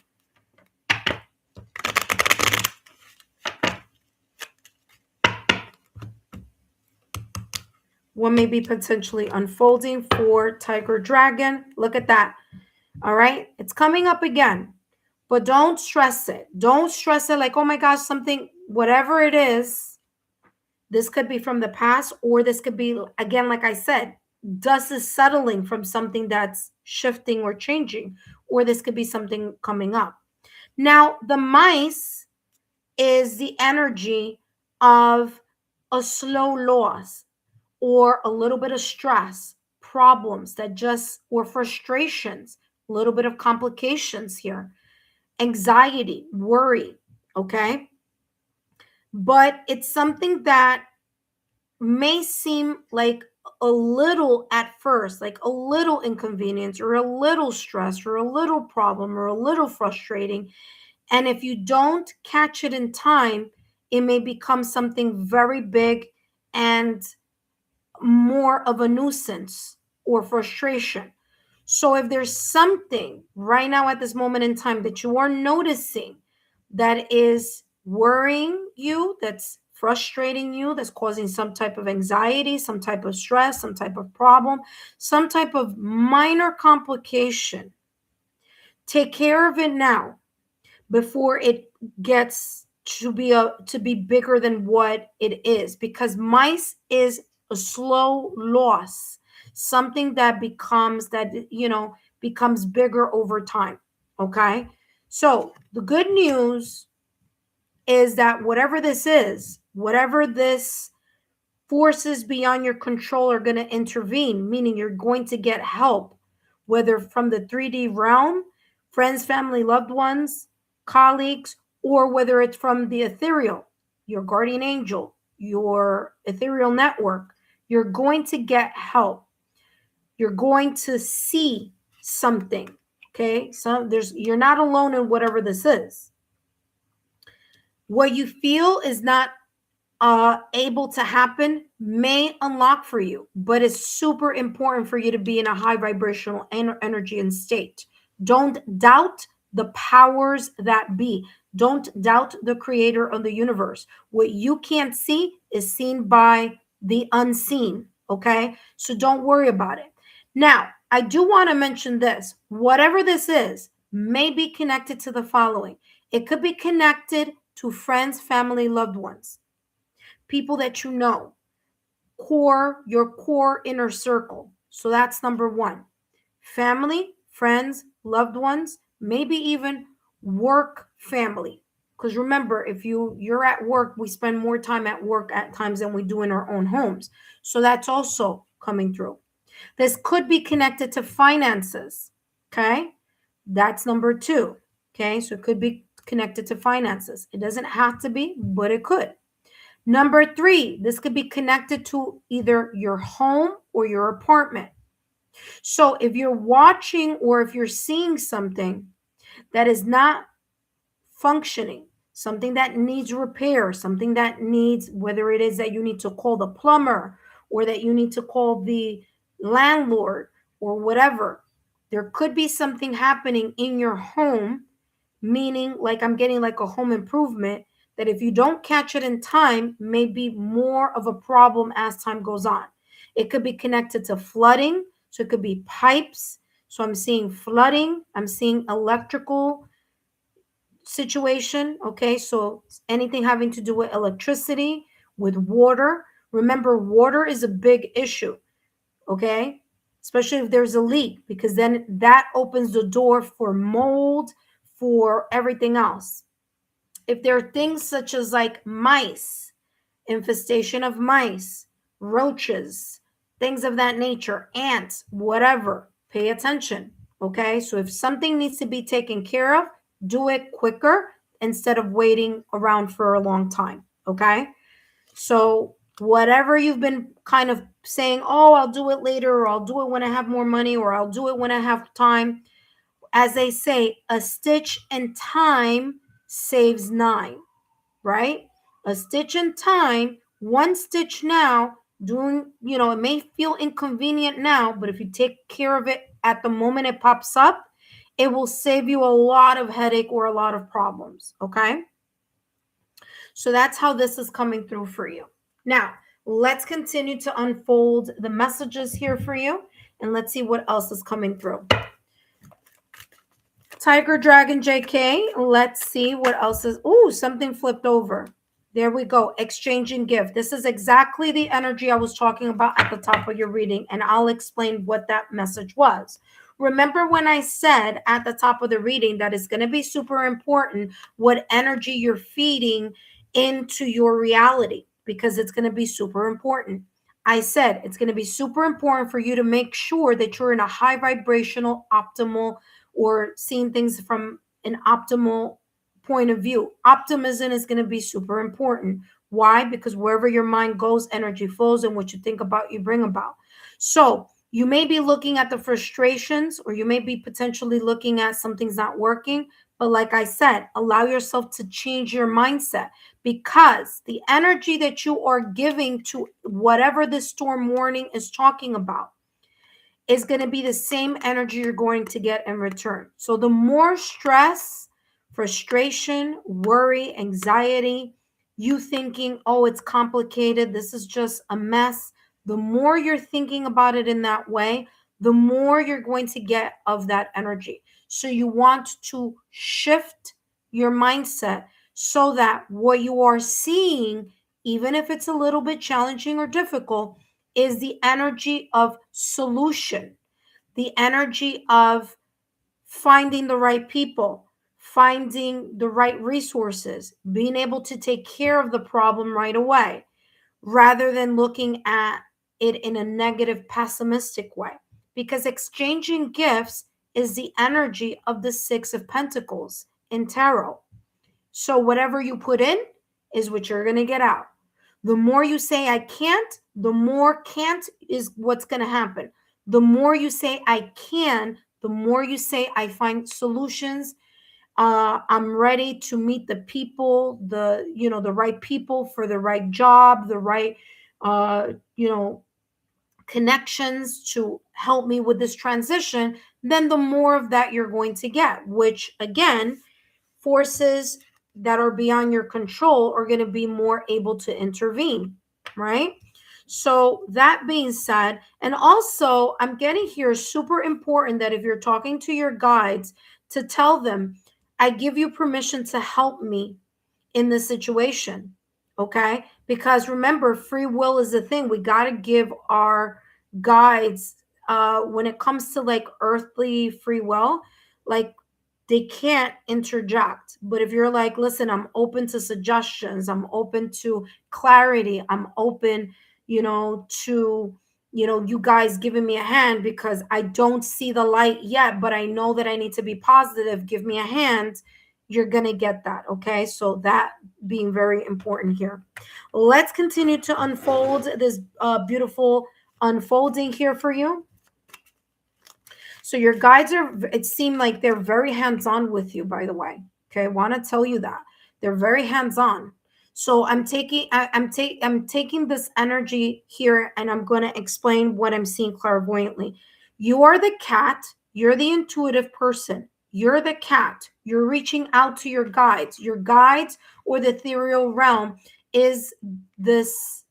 What may be potentially unfolding for Tiger Dragon? Look at that. All right, it's coming up again. But don't stress it. Don't stress it like, oh my gosh, something, whatever it is. This could be from the past, or this could be, again, like I said, dust is settling from something that's shifting or changing, or this could be something coming up. Now, the mice is the energy of a slow loss or a little bit of stress, problems that just, or frustrations, a little bit of complications here. Anxiety, worry, okay? But it's something that may seem like a little at first, like a little inconvenience or a little stress or a little problem or a little frustrating. And if you don't catch it in time, it may become something very big and more of a nuisance or frustration. So if there's something right now at this moment in time that you are noticing that is worrying you, that's frustrating you, that's causing some type of anxiety, some type of stress, some type of problem, some type of minor complication, take care of it now before it gets to be bigger than what it is, because mice is a slow loss, something that becomes becomes bigger over time. Okay. So the good news is that whatever this forces beyond your control are going to intervene, meaning you're going to get help, whether from the 3D realm, friends, family, loved ones, colleagues, or whether it's from the ethereal, your guardian angel, your ethereal network. You're going to get help. You're going to see something. Okay. So you're not alone in whatever this is. What you feel is not able to happen may unlock for you, but it's super important for you to be in a high vibrational energy and state. Don't doubt the powers that be. Don't doubt the creator of the universe. What you can't see is seen by the unseen. Okay. So don't worry about it. Now, I do want to mention this. Whatever this is may be connected to the following. It could be connected to friends, family, loved ones, people that you know, your core inner circle. So that's number one. Family, friends, loved ones, maybe even work family. Because remember, if you're at work, we spend more time at work at times than we do in our own homes. So that's also coming through. This could be connected to finances. Okay. That's number two. Okay. So it could be connected to finances. It doesn't have to be, but it could. Number three, this could be connected to either your home or your apartment. So if you're watching or if you're seeing something that is not functioning, something that needs repair, something that needs, whether it is that you need to call the plumber or that you need to call the landlord or whatever, there could be something happening in your home, meaning like I'm getting like a home improvement that if you don't catch it in time may be more of a problem as time goes on. It could be connected to flooding, so it could be pipes. So I'm seeing flooding, I'm seeing electrical situation. Okay, so anything having to do with electricity, with water. Remember, water is a big issue. Okay, especially if there's a leak, because then that opens the door for mold, for everything else. If there are things such as like mice, infestation of mice, roaches, things of that nature, ants, whatever, pay attention. Okay, so if something needs to be taken care of, do it quicker instead of waiting around for a long time. Okay, so whatever you've been kind of saying, oh, I'll do it later, or I'll do it when I have more money, or I'll do it when I have time. As they say, a stitch in time saves nine, right? A stitch in time, one stitch now, it may feel inconvenient now, but if you take care of it at the moment it pops up, it will save you a lot of headache or a lot of problems, okay? So that's how this is coming through for you. Now, let's continue to unfold the messages here for you, and let's see what else is coming through. Tiger Dragon JK, let's see what else is. Ooh, something flipped over. There we go. Exchanging gift. This is exactly the energy I was talking about at the top of your reading, and I'll explain what that message was. Remember when I said at the top of the reading that it's going to be super important what energy you're feeding into your reality, because it's going to be super important. I said it's going to be super important for you to make sure that you're in a high vibrational, optimal, or seeing things from an optimal point of view. Optimism is going to be super important. Why? Because wherever your mind goes, energy flows, and what you think about, you bring about. So you may be looking at the frustrations, or you may be potentially looking at something's not working. But like I said, allow yourself to change your mindset, because the energy that you are giving to whatever this storm warning is talking about is going to be the same energy you're going to get in return. So the more stress, frustration, worry, anxiety, you thinking, oh, it's complicated, this is just a mess, the more you're thinking about it in that way, the more you're going to get of that energy. So you want to shift your mindset so that what you are seeing, even if it's a little bit challenging or difficult, is the energy of solution, the energy of finding the right people, finding the right resources, being able to take care of the problem right away, rather than looking at it in a negative, pessimistic way. Because exchanging gifts is the energy of the Six of Pentacles in tarot. So whatever you put in is what you're going to get out. The more you say I can't, the more can't is what's going to happen. The more you say I can, the more you say I find solutions. I'm ready to meet the people, the right people for the right job, the right uh, you know connections to help me with this transition, then the more of that you're going to get, which again, forces that are beyond your control are going to be more able to intervene, right? So, that being said, and also I'm getting here super important that if you're talking to your guides, to tell them, I give you permission to help me in this situation. Okay? Because remember, free will is the thing. We got to give our guides, when it comes to like earthly free will, like they can't interject. But if you're like, listen, I'm open to suggestions, I'm open to clarity, I'm open, to, you guys giving me a hand because I don't see the light yet, but I know that I need to be positive, give me a hand, you're going to get that. Okay. So that being very important here. Let's continue to unfold this beautiful unfolding here for you. So your guides it seemed like they're very hands-on with you, by the way. Okay, I want to tell you that. They're very hands-on. So I'm taking this energy here and I'm going to explain what I'm seeing clairvoyantly. You are the cat, you're the intuitive person. You're the cat. You're reaching out to your guides. Your guides or the ethereal realm is this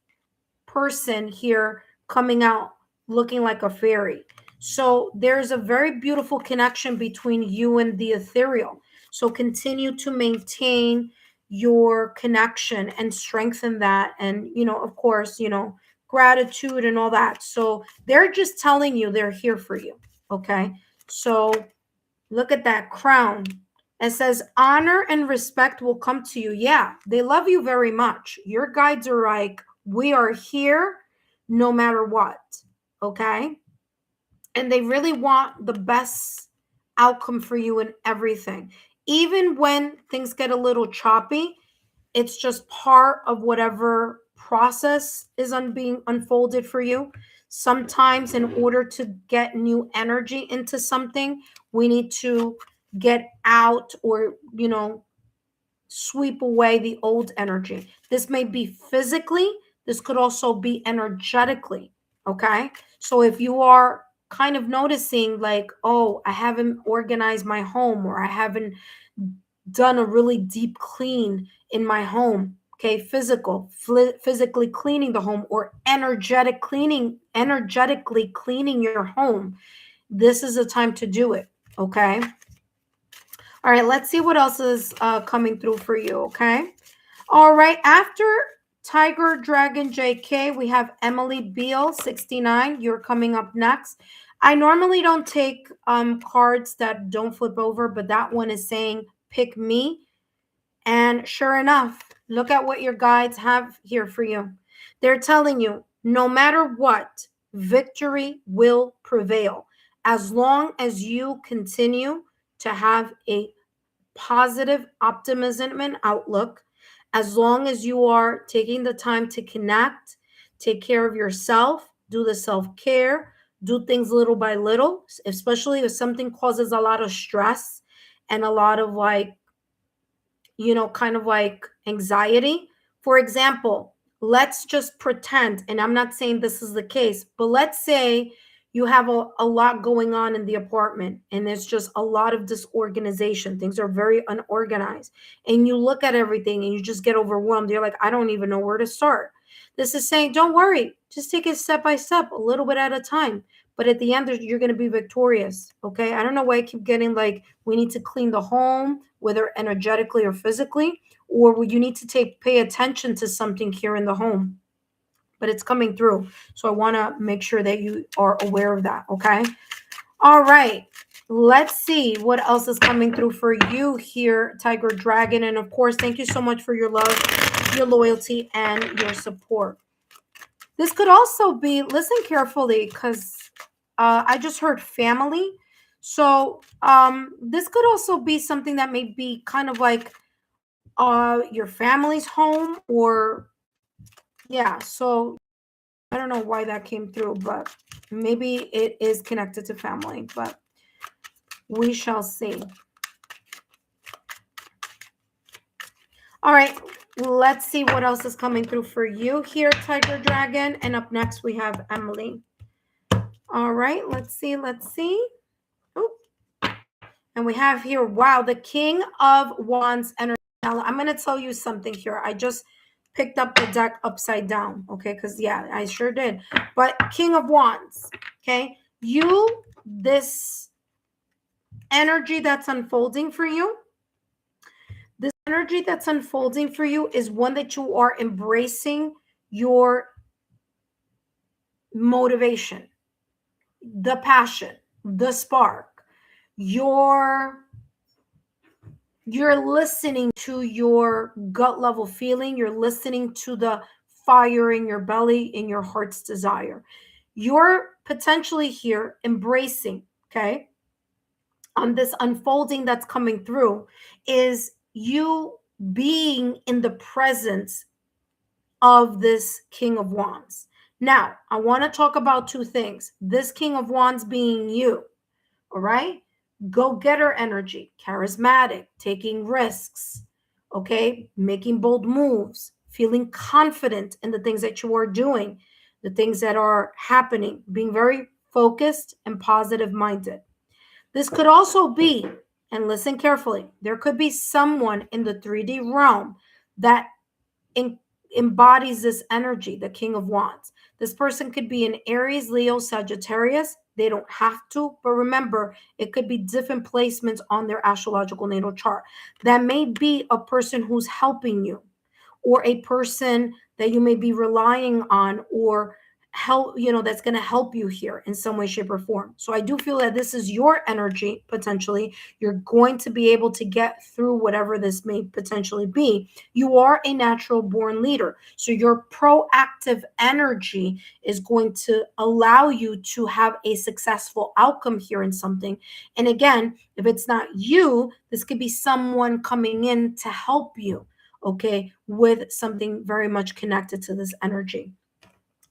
person here coming out looking like a fairy. So there's a very beautiful connection between you and the ethereal. So continue to maintain your connection and strengthen that. And, of course, gratitude and all that. So they're just telling you they're here for you. Okay. So look at that crown. It says honor and respect will come to you. Yeah, they love you very much. Your guides are like, we are here no matter what. Okay. And they really want the best outcome for you in everything. Even when things get a little choppy, it's just part of whatever process is being unfolded for you. Sometimes, in order to get new energy into something, we need to get out or, sweep away the old energy. This may be physically, this could also be energetically. Okay. So if you are kind of noticing, like, oh, I haven't organized my home, or I haven't done a really deep clean in my home. Okay, physically cleaning the home, or energetically cleaning your home. This is a time to do it. Okay. All right, let's see what else is coming through for you. Okay. All right. After Tiger Dragon JK, we have Emily Beal, 69. You're coming up next. I normally don't take cards that don't flip over, but that one is saying pick me. And sure enough, look at what your guides have here for you. They're telling you, no matter what, victory will prevail as long as you continue to have a positive optimism and outlook, as long as you are taking the time to connect, take care of yourself, do the self-care, do things little by little, especially if something causes a lot of stress and a lot of like, kind of like anxiety. For example, let's just pretend, and I'm not saying this is the case, but let's say you have a lot going on in the apartment and there's just a lot of disorganization. Things are very unorganized. And you look at everything and you just get overwhelmed. You're like, I don't even know where to start. This is saying, don't worry, just take it step by step, a little bit at a time. But at the end, you're going to be victorious. Okay. I don't know why I keep getting like, we need to clean the home, whether energetically or physically, or you need to pay attention to something here in the home. but it's coming through. So I want to make sure that you are aware of that. Okay. All right. Let's see what else is coming through for you here, Tiger Dragon. And of course, thank you so much for your love, your loyalty, and your support. This could also be, listen carefully, because I just heard family. So this could also be something that may be kind of like your family's home, or yeah. So I don't know why that came through, but maybe it is connected to family, but we shall see. All right, let's see what else is coming through for you here, Tiger Dragon. And up next, we have Emily. All right, let's see. Oh, and we have here, wow, the King of Wands energy. Now, I'm going to tell you something here. I just picked up the deck upside down, okay? Because, yeah, I sure did. But King of Wands, okay? This energy that's unfolding for you, this energy that's unfolding for you is one that you are embracing your motivation, the passion, the spark. You're listening to your gut level feeling. You're listening to the fire in your belly, in your heart's desire. You're potentially here embracing, okay, on this unfolding that's coming through is you being in the presence of this King of Wands. Now, I want to talk about two things. This King of Wands being you, all right? Go-getter energy, charismatic, taking risks, okay? Making bold moves, feeling confident in the things that you are doing, the things that are happening, being very focused and positive-minded. This could also be, and listen carefully, there could be someone in the 3D realm that embodies this energy, the King of Wands. This person could be an Aries, Leo, Sagittarius. They don't have to, but remember, it could be different placements on their astrological natal chart. That may be a person who's helping you, or a person that you may be relying on, or help, that's going to help you here in some way, shape, or form. So I do feel that this is your energy. Potentially you're going to be able to get through whatever this may potentially be. You are a natural born leader, so your proactive energy is going to allow you to have a successful outcome here in something. And again, if it's not you, this could be someone coming in to help you, okay, with something very much connected to this energy.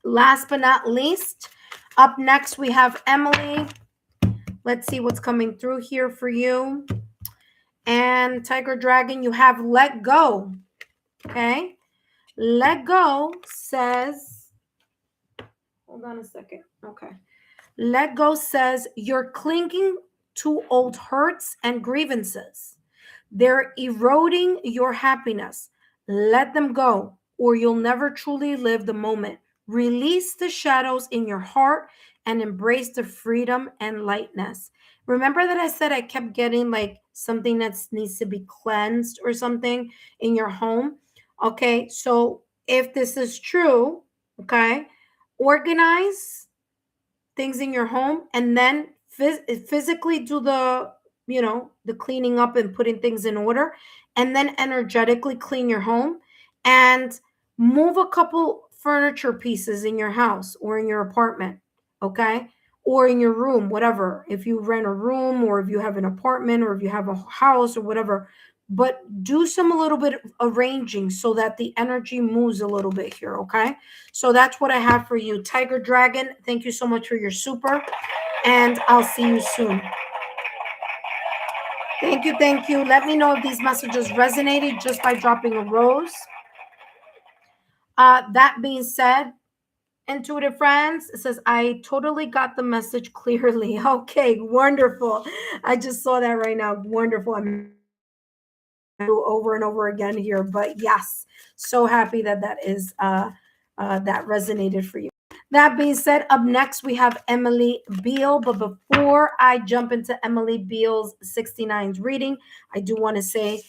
Last but not least, up next, we have Emily. Let's see what's coming through here for you. And Tiger Dragon, you have let go. Okay. Let go says, hold on a second. Okay. Let go says you're clinging to old hurts and grievances. They're eroding your happiness. Let them go, or you'll never truly live the moment. Release the shadows in your heart and embrace the freedom and lightness. Remember that I said I kept getting like something that needs to be cleansed or something in your home? Okay, so if this is true, okay, organize things in your home and then physically do the cleaning up and putting things in order, and then energetically clean your home and move a couple furniture pieces in your house or in your apartment, okay, or in your room, whatever, if you rent a room or if you have an apartment or if you have a house or whatever. But do some a little bit of arranging so that the energy moves a little bit here, okay? So that's what I have for you, Tiger Dragon. Thank you so much for your super, and I'll see you soon. Thank you, thank you. Let me know if these messages resonated just by dropping a rose. That being said, intuitive friends, it says, I totally got the message clearly. Okay, wonderful. I just saw that right now. Wonderful. I'm over and over again here, but yes, so happy that that resonated for you. That being said, up next we have Emily Beale. But before I jump into Emily Beale's 69's reading, I do want to say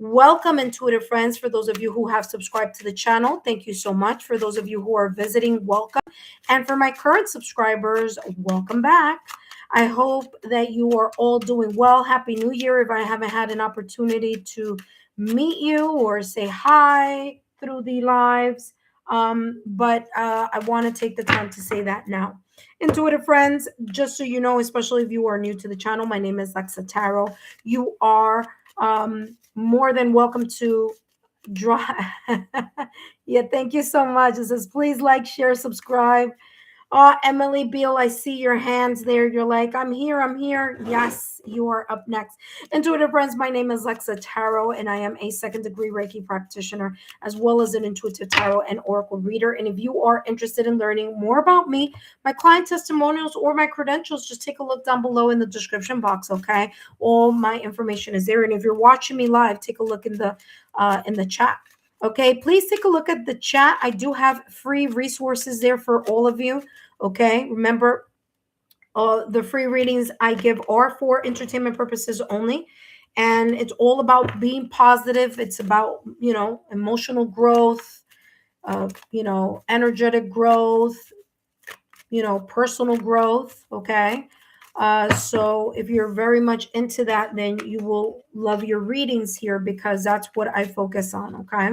Welcome, intuitive friends. For those of you who have subscribed to the channel, thank you so much. For those of you who are visiting, welcome. And for my current subscribers, welcome back. I hope that you are all doing well. Happy New Year. If I haven't had an opportunity to meet you or say hi through the lives, but I want to take the time to say that now. Intuitive friends, just so you know, especially if you are new to the channel, my name is Lexa Tarot. You are more than welcome to draw. Yeah, thank you so much. It says, please like, share, subscribe. Emily Beal, I see your hands there. You're like, I'm here, I'm here. Yes, you are up next. Intuitive friends, my name is Lexa Tarot, and I am a second-degree Reiki practitioner, as well as an intuitive tarot and oracle reader. And if you are interested in learning more about me, my client testimonials, or my credentials, just take a look down below in the description box, okay? All my information is there. And if you're watching me live, take a look in the chat. Okay, please take a look at the chat. I do have free resources there for all of you. Okay, remember, the free readings I give are for entertainment purposes only. And it's all about being positive. It's about, emotional growth, energetic growth, personal growth. Okay. So if you're very much into that, then you will love your readings here, because that's what I focus on. Okay.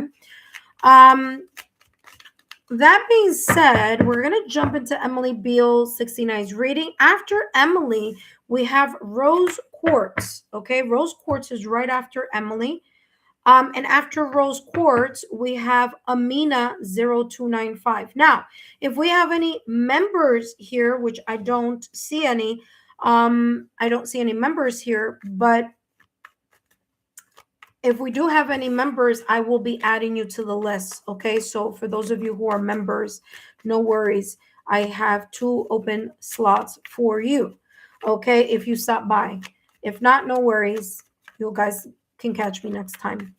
That being said, we're going to jump into Emily Beal 69's reading. After Emily, we have Rose Quartz. Okay, Rose Quartz is right after Emily. And after Rose Quartz, we have Amina 0295. Now, if we have any members here, which I don't see any, I don't see any members here, but if we do have any members, I will be adding you to the list. Okay, so for those of you who are members, no worries. I have 2 open slots for you. Okay, if you stop by. If not, no worries. You guys can catch me next time.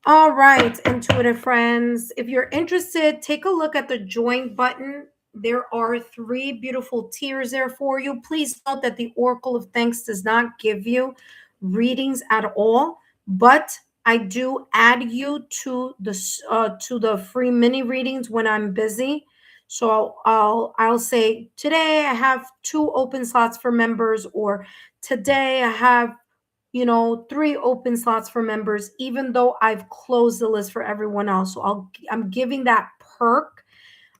All right, intuitive friends. If you're interested, take a look at the join button. There are 3 beautiful tiers there for you. Please note that the Oracle of Thanks does not give you readings at all, but I do add you to the free mini readings when I'm busy. So I'll say, today I have 2 open slots for members, or today I have 3 open slots for members, even though I've closed the list for everyone else. So I'm giving that perk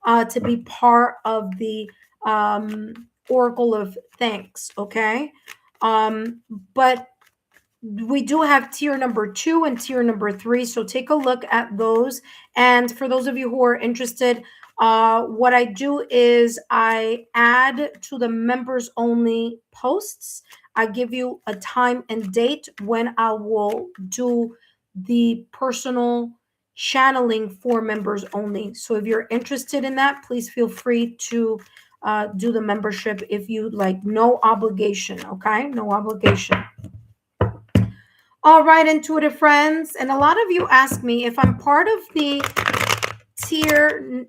to be part of the Oracle of Thanks. Okay. But we do have tier number 2 and tier number 3. So take a look at those. And for those of you who are interested, what I do is I add to the members only posts. I give you a time and date when I will do the personal channeling for members only. So if you're interested in that, please feel free to do the membership if you'd like. No obligation. Okay. No obligation. All right, intuitive friends. And a lot of you ask me if I'm part of the tier,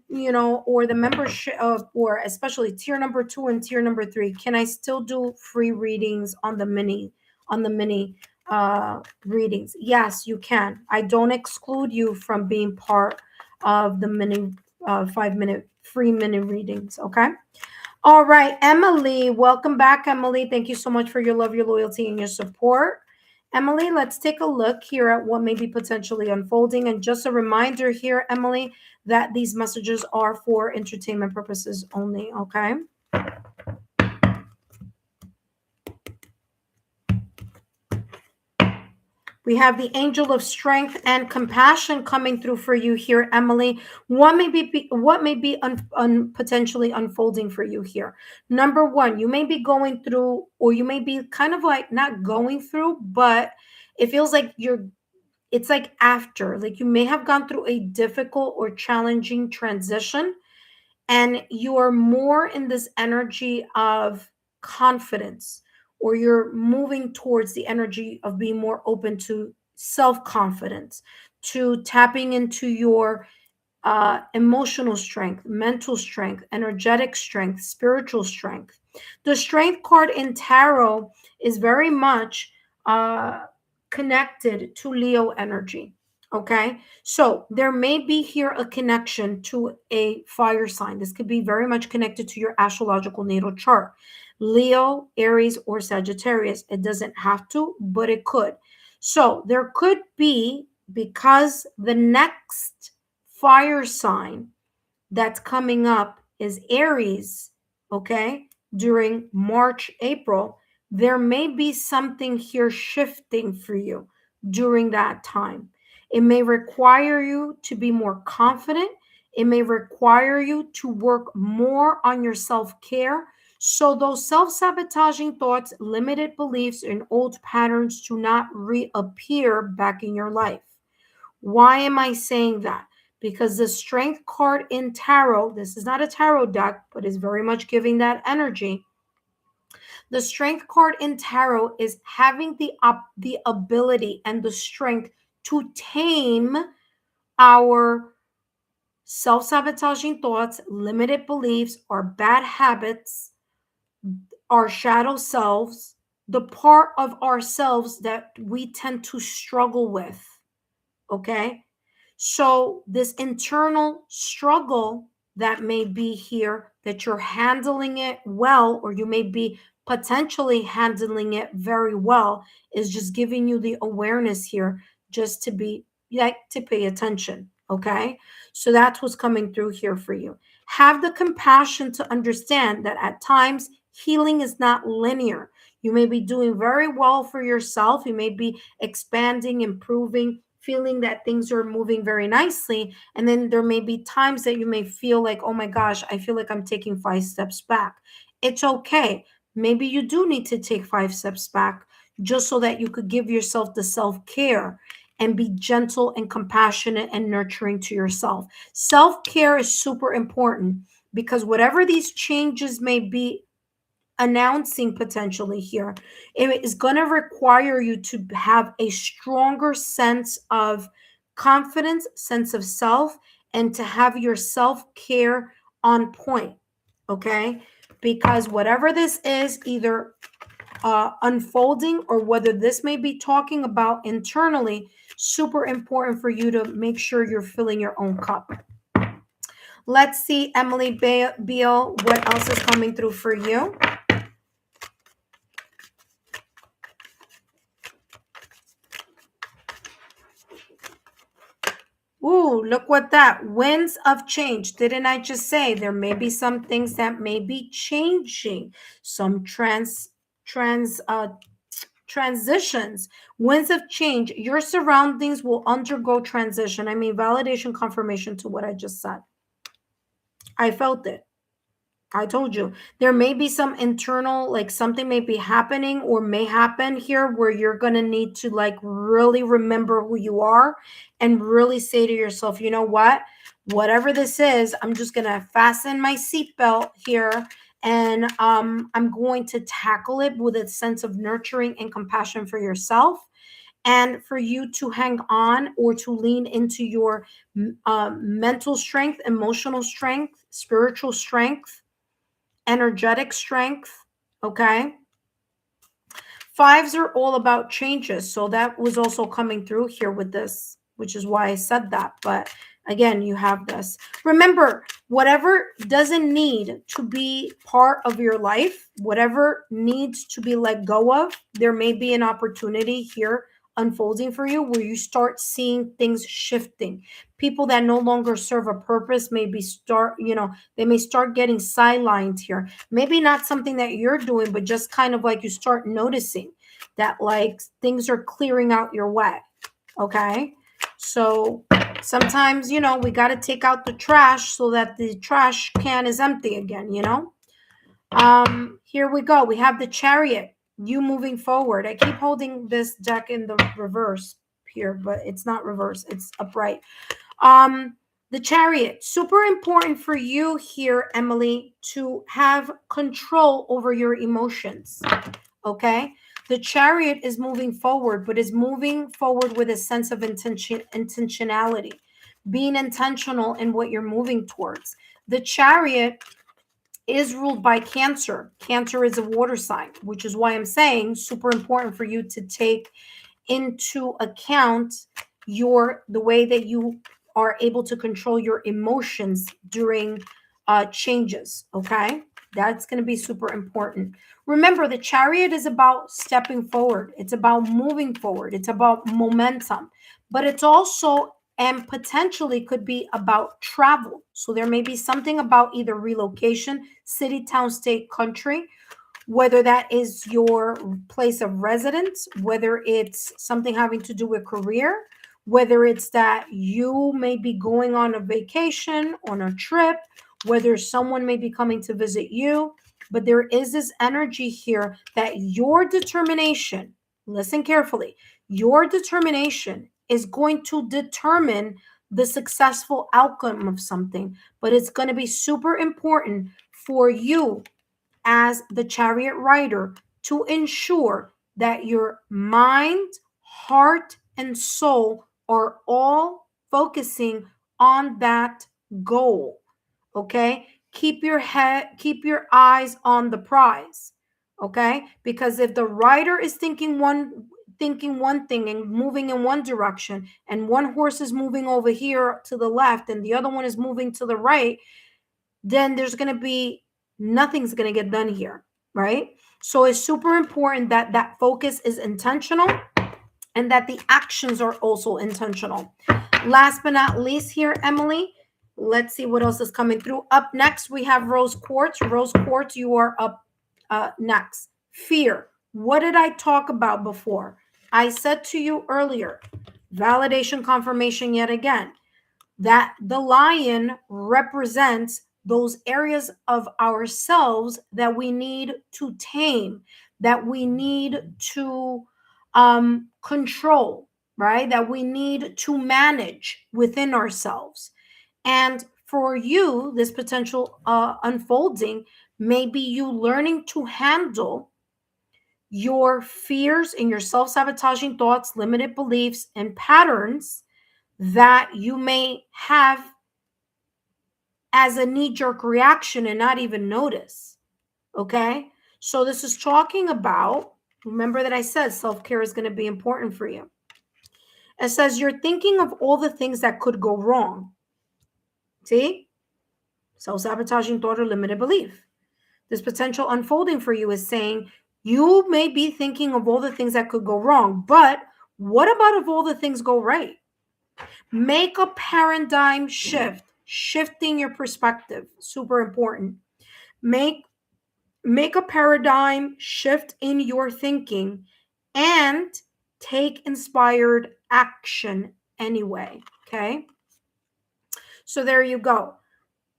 or the membership, or especially tier number 2 and tier number 3, can I still do free readings on the mini readings? Yes, you can. I don't exclude you from being part of the mini 5-minute free mini readings. Okay. All right, Emily, welcome back, Emily. Thank you so much for your love, your loyalty, and your support. Emily, let's take a look here at what may be potentially unfolding. And just a reminder here, Emily, that these messages are for entertainment purposes only, okay? We have the angel of strength and compassion coming through for you here, Emily. What may be potentially unfolding for you here? Number 1, you may be going through, or you may be kind of like not going through, but it feels like it's like after, like you may have gone through a difficult or challenging transition, and you are more in this energy of confidence, or you're moving towards the energy of being more open to self-confidence, to tapping into your emotional strength, mental strength, energetic strength, spiritual strength. The strength card in tarot is very much connected to Leo energy. Okay, so there may be here a connection to a fire sign. This could be very much connected to your astrological natal chart. Leo, Aries, or Sagittarius. It doesn't have to, but it could. So there could be, because the next fire sign that's coming up is Aries, okay, during March, April, there may be something here shifting for you during that time. It may require you to be more confident. It may require you to work more on your self care. So, those self sabotaging thoughts, limited beliefs, and old patterns do not reappear back in your life. Why am I saying that? Because the strength card in tarot, this is not a tarot deck, but is very much giving that energy. The strength card in tarot is having the ability and the strength to tame our self-sabotaging thoughts, limited beliefs, our bad habits, our shadow selves, the part of ourselves that we tend to struggle with. Okay? So, this internal struggle that may be here, that you're handling it well, or you may be potentially handling it very well, is just giving you the awareness here just to be like to pay attention. Okay. So, that's what's coming through here for you. Have the compassion to understand that at times healing is not linear. You may be doing very well for yourself, you may be expanding, improving, feeling that things are moving very nicely. And then there may be times that you may feel like, oh my gosh, I feel like I'm taking 5 steps back. It's okay. Maybe you do need to take 5 steps back just so that you could give yourself the self care and be gentle and compassionate and nurturing to yourself. Self care is super important because whatever these changes may be announcing potentially here, it is going to require you to have a stronger sense of confidence, sense of self, and to have your self-care on point. Okay, because whatever this is, either unfolding or whether this may be talking about internally, super important for you to make sure you're filling your own cup. Let's see, Emily Beal, what else is coming through for you? Ooh, look what that. Winds of change. Didn't I just say there may be some things that may be changing, some transitions, winds of change. Your surroundings will undergo transition. I mean, validation, confirmation to what I just said. I felt it. I told you there may be some internal, like something may be happening or may happen here where you're going to need to like really remember who you are and really say to yourself, you know what? Whatever this is, I'm just going to fasten my seatbelt here and I'm going to tackle it with a sense of nurturing and compassion for yourself and for you to hang on or to lean into your mental strength, emotional strength, spiritual strength, energetic strength. Okay. Fives are all about changes. So that was also coming through here with this, which is why I said that. But again, you have this. Remember, whatever doesn't need to be part of your life, whatever needs to be let go of, there may be an opportunity here unfolding for you where you start seeing things shifting. People that no longer serve a purpose maybe they may start getting sidelined here. Maybe not something that you're doing, but just kind of like you start noticing that like things are clearing out your way. Okay. So sometimes, we got to take out the trash so that the trash can is empty again, Here we go. We have the Chariot, you moving forward. I keep holding this deck in the reverse here, but it's not reverse, it's upright. The Chariot, super important for you here, Emily, to have control over your emotions. Okay. The Chariot is moving forward, but is moving forward with a sense of intentionality, being intentional in what you're moving towards. The Chariot is ruled by Cancer. Cancer is a water sign, which is why I'm saying super important for you to take into account the way that you are able to control your emotions during changes. Okay, that's going to be super important. Remember, the Chariot is about stepping forward. It's about moving forward. It's about momentum, but it's also and potentially could be about travel. So there may be something about either relocation, city, town, state, country, whether that is your place of residence, whether it's something having to do with career, whether it's that you may be going on a vacation, on a trip, whether someone may be coming to visit you. But there is this energy here that your determination, listen carefully, your determination is going to determine the successful outcome of something. But it's going to be super important for you as the Chariot rider to ensure that your mind, heart, and soul are all focusing on that goal. Okay? Keep your eyes on the prize. Okay? Because if the rider is thinking one thing and moving in one direction, and one horse is moving over here to the left and the other one is moving to the right, then there's going to be nothing's going to get done here, right? So it's super important that that focus is intentional and that the actions are also intentional. Last but not least here, Emily, let's see what else is coming through. Up next, we have Rose Quartz. Rose Quartz, you are up next. Fear. What did I talk about before? I said to you earlier, validation, confirmation yet again, that the lion represents those areas of ourselves that we need to tame, that we need to control, right? That we need to manage within ourselves. And for you, this potential unfolding may be you learning to handle your fears and your self sabotaging thoughts, limited beliefs, and patterns that you may have as a knee jerk reaction and not even notice. Okay. So this is talking about, remember that I said self care is going to be important for you. It says you're thinking of all the things that could go wrong. See? Self sabotaging thought or limited belief. This potential unfolding for you is saying you may be thinking of all the things that could go wrong, but what about if all the things go right? Make a paradigm shift, shifting your perspective, super important. Make a paradigm shift in your thinking and take inspired action anyway, okay? So there you go.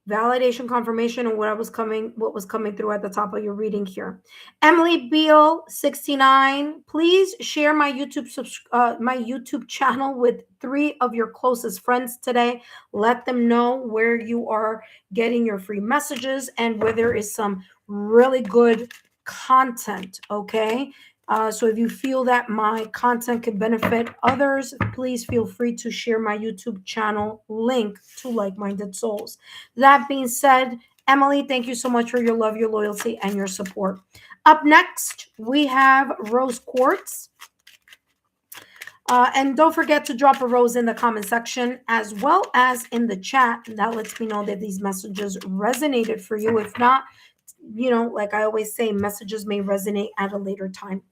Validation, confirmation, and what was coming through at the top of your reading here. Emily Beal 69, please share my YouTube channel with 3 of your closest friends today. Let them know where you are getting your free messages and where there is some really good content. Okay. So if you feel that my content could benefit others, please feel free to share my YouTube channel link to Like-Minded Souls. That being said, Emily, thank you so much for your love, your loyalty, and your support. Up next, we have Rose Quartz. And don't forget to drop a rose in the comment section as well as in the chat. That lets me know that these messages resonated for you. If not, like I always say, messages may resonate at a later time.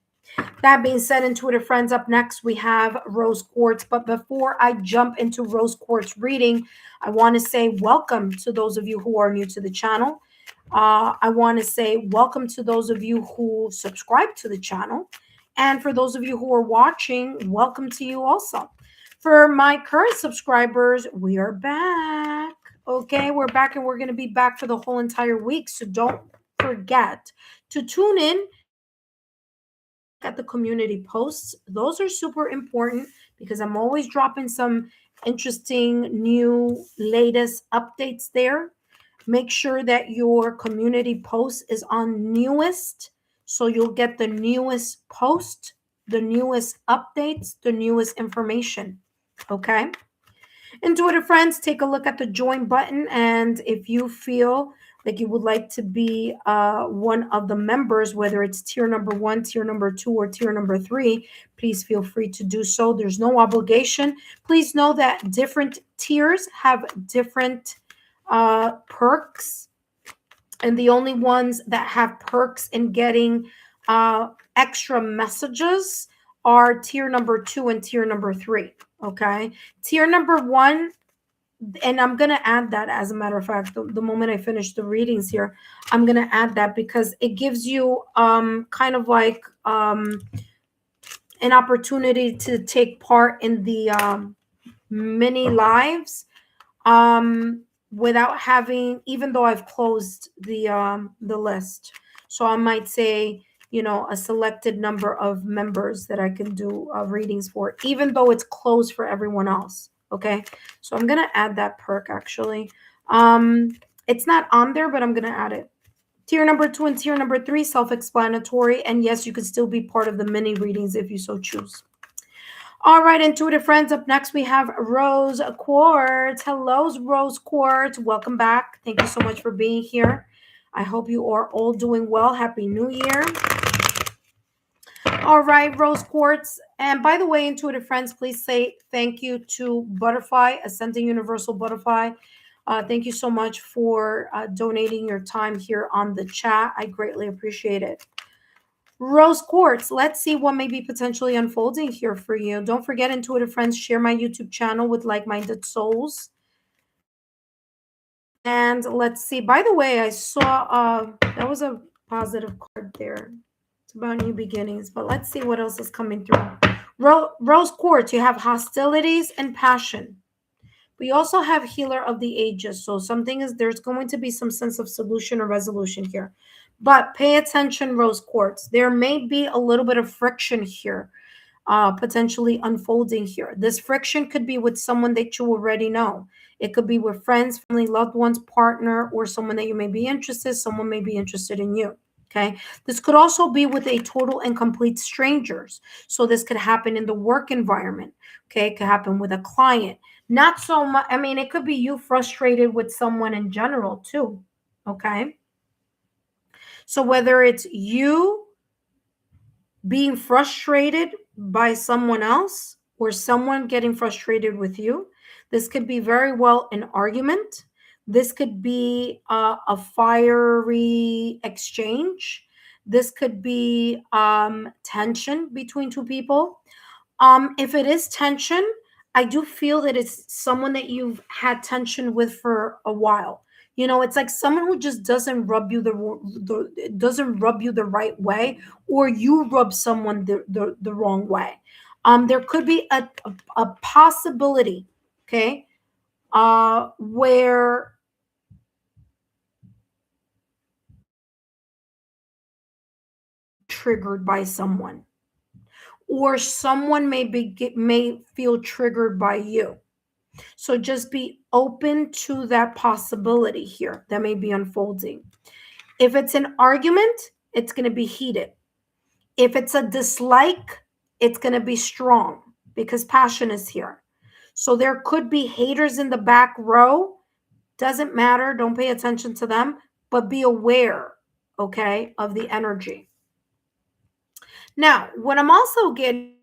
That being said, intuitive friends, up next we have Rose Quartz. But before I jump into Rose Quartz reading, I want to say welcome to those of you who are new to the channel. I want to say welcome to those of you who subscribe to the channel. And for those of you who are watching, welcome to you also. For my current subscribers, we are back. Okay, we're back and we're going to be back for the whole entire week. So don't forget to tune in at the community posts. Those are super important because I'm always dropping some interesting new latest updates there. Make sure that your community post is on newest, so you'll get the newest post, the newest updates, the newest information. Okay. Intuitive friends, take a look at the join button, and if you feel like you would like to be one of the members, whether it's tier number 1, tier number 2, or tier number 3, please feel free to do so. There's no obligation. Please know that different tiers have different perks, and the only ones that have perks in getting extra messages are tier number 2 and tier number 3. Okay, tier number 1, and I'm going to add that, as a matter of fact, the moment I finish the readings here, I'm going to add that because it gives you kind of like an opportunity to take part in the mini lives without having, even though I've closed the list. So I might say, you know, a selected number of members that I can do readings for, even though it's closed for everyone else. Okay, so I'm gonna add that perk actually. It's not on there, but I'm gonna add it. Tier number 2 and tier number 3, self-explanatory, and yes, you could still be part of the mini readings if you so choose. All right, intuitive friends, up next we have Rose Quartz. Hello, Rose Quartz. Welcome back. Thank you so much for being here. I hope you are all doing well. Happy New Year. All right, Rose Quartz. And by the way, intuitive friends, please say thank you to Butterfly, Ascending Universal Butterfly. Thank you so much for donating your time here on the chat. I greatly appreciate it. Rose Quartz, let's see what may be potentially unfolding here for you. Don't forget, intuitive friends, share my YouTube channel with like-minded souls. And let's see. By the way, I saw that was a positive card there. It's about new beginnings, but let's see what else is coming through. Rose Quartz, you have hostilities and passion. We also have healer of the ages. So there's going to be some sense of solution or resolution here. But pay attention, Rose Quartz. There may be a little bit of friction here, potentially unfolding here. This friction could be with someone that you already know. It could be with friends, family, loved ones, partner, or someone that you may be interested. Someone may be interested in you. Okay. This could also be with a total and complete strangers. So this could happen in the work environment. Okay. It could happen with a client. Not so much. I mean, it could be you frustrated with someone in general too. Okay. So whether it's you being frustrated by someone else or someone getting frustrated with you, this could be very well an argument. This could be a fiery exchange. This could be tension between two people. If it is tension, I do feel that it's someone that you've had tension with for a while. You know, it's like someone who just doesn't rub you doesn't rub you the right way, or you rub someone the wrong way. There could be a possibility, okay, where triggered by someone, or someone may feel triggered by you. So just be open to that possibility here that may be unfolding. If it's an argument, it's going to be heated. If it's a dislike, it's going to be strong because passion is here. So there could be haters in the back row. Doesn't matter. Don't pay attention to them, but be aware, okay, of the energy. Now, what I'm also getting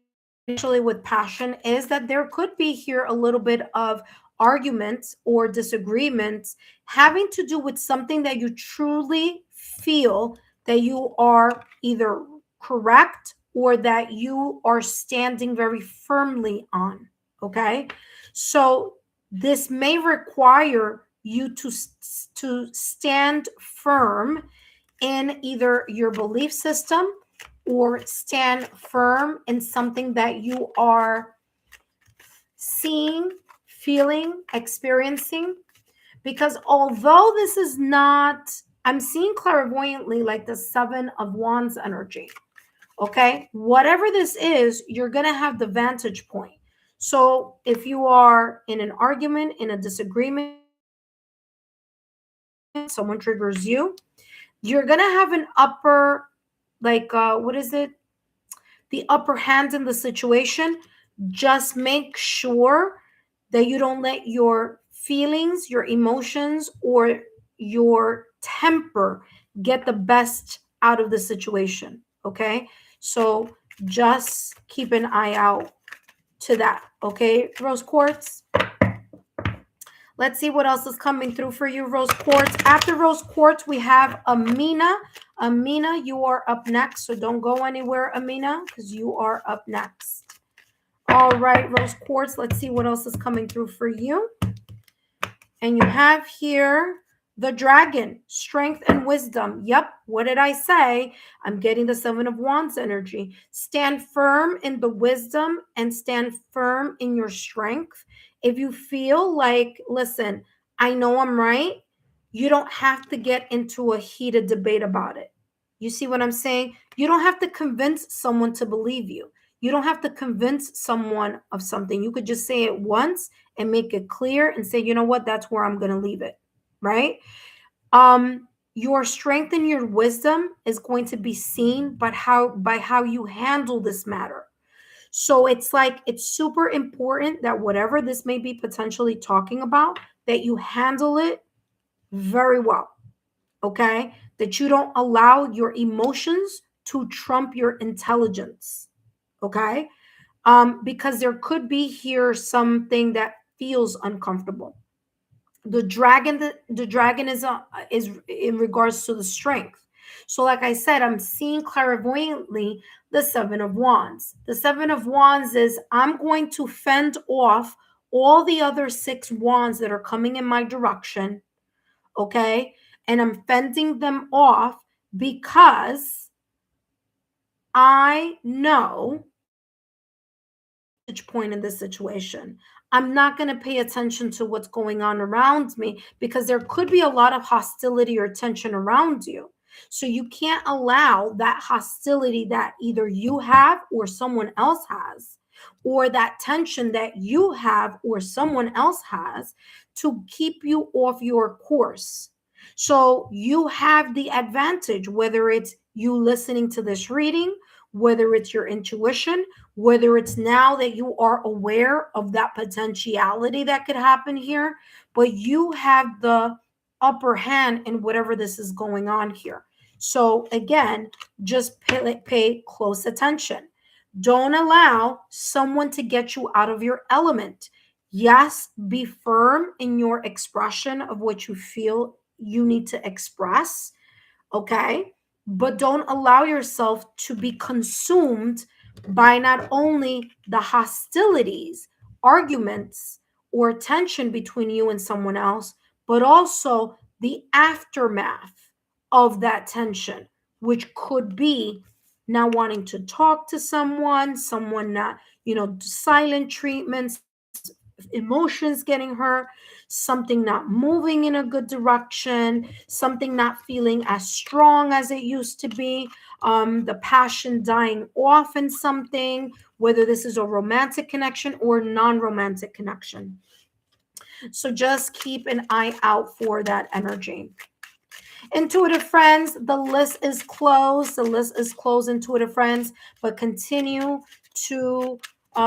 actually with passion is that there could be here a little bit of arguments or disagreements having to do with something that you truly feel that you are either correct or that you are standing very firmly on. Okay, so this may require you to stand firm in either your belief system or stand firm in something that you are seeing, feeling, experiencing. Because although this is not, I'm seeing clairvoyantly like the 7 of Wands energy. Okay, whatever this is, you're going to have the vantage point. So if you are in an argument, in a disagreement, someone triggers you, you're going to have an upper, like, what is it? The upper hand in the situation. Just make sure that you don't let your feelings, your emotions, or your temper get the best out of the situation. Okay. So just keep an eye out to that. Okay, Rose Quartz? Let's see what else is coming through for you, Rose Quartz. After Rose Quartz, we have Amina. Amina, you are up next, so don't go anywhere, Amina, because you are up next. All right, Rose Quartz, let's see what else is coming through for you. And you have here the dragon, strength and wisdom. Yep, what did I say? I'm getting the Seven of Wands energy. Stand firm in the wisdom and stand firm in your strength. If you feel like, listen, I know I'm right, you don't have to get into a heated debate about it. You see what I'm saying? You don't have to convince someone to believe you. You don't have to convince someone of something. You could just say it once and make it clear and say, you know what, that's where I'm going to leave it, right? Your strength and your wisdom is going to be seen by how you handle this matter. So it's like, it's super important that whatever this may be potentially talking about, that you handle it very well, okay? That you don't allow your emotions to trump your intelligence, okay? Because there could be here something that feels uncomfortable. The dragon is in regards to the strength. So like I said, I'm seeing clairvoyantly the Seven of Wands. The Seven of Wands is, I'm going to fend off all the other 6 wands that are coming in my direction, okay? And I'm fending them off because I know point in this situation. I'm not going to pay attention to what's going on around me because there could be a lot of hostility or tension around you. So you can't allow that hostility that either you have or someone else has, or that tension that you have or someone else has, to keep you off your course. So you have the advantage, whether it's you listening to this reading, whether it's your intuition, whether it's now that you are aware of that potentiality that could happen here, but you have the upper hand in whatever this is going on here. So again, just pay close attention. Don't allow someone to get you out of your element. Yes, be firm in your expression of what you feel you need to express, okay? But don't allow yourself to be consumed by not only the hostilities, arguments, or tension between you and someone else, but also the aftermath of that tension, which could be not wanting to talk to someone not, silent treatments, emotions getting hurt, something not moving in a good direction, something not feeling as strong as it used to be, the passion dying off in something, whether this is a romantic connection or non-romantic connection. So just keep an eye out for that energy. Intuitive friends, the list is closed. The list is closed, intuitive friends, but continue to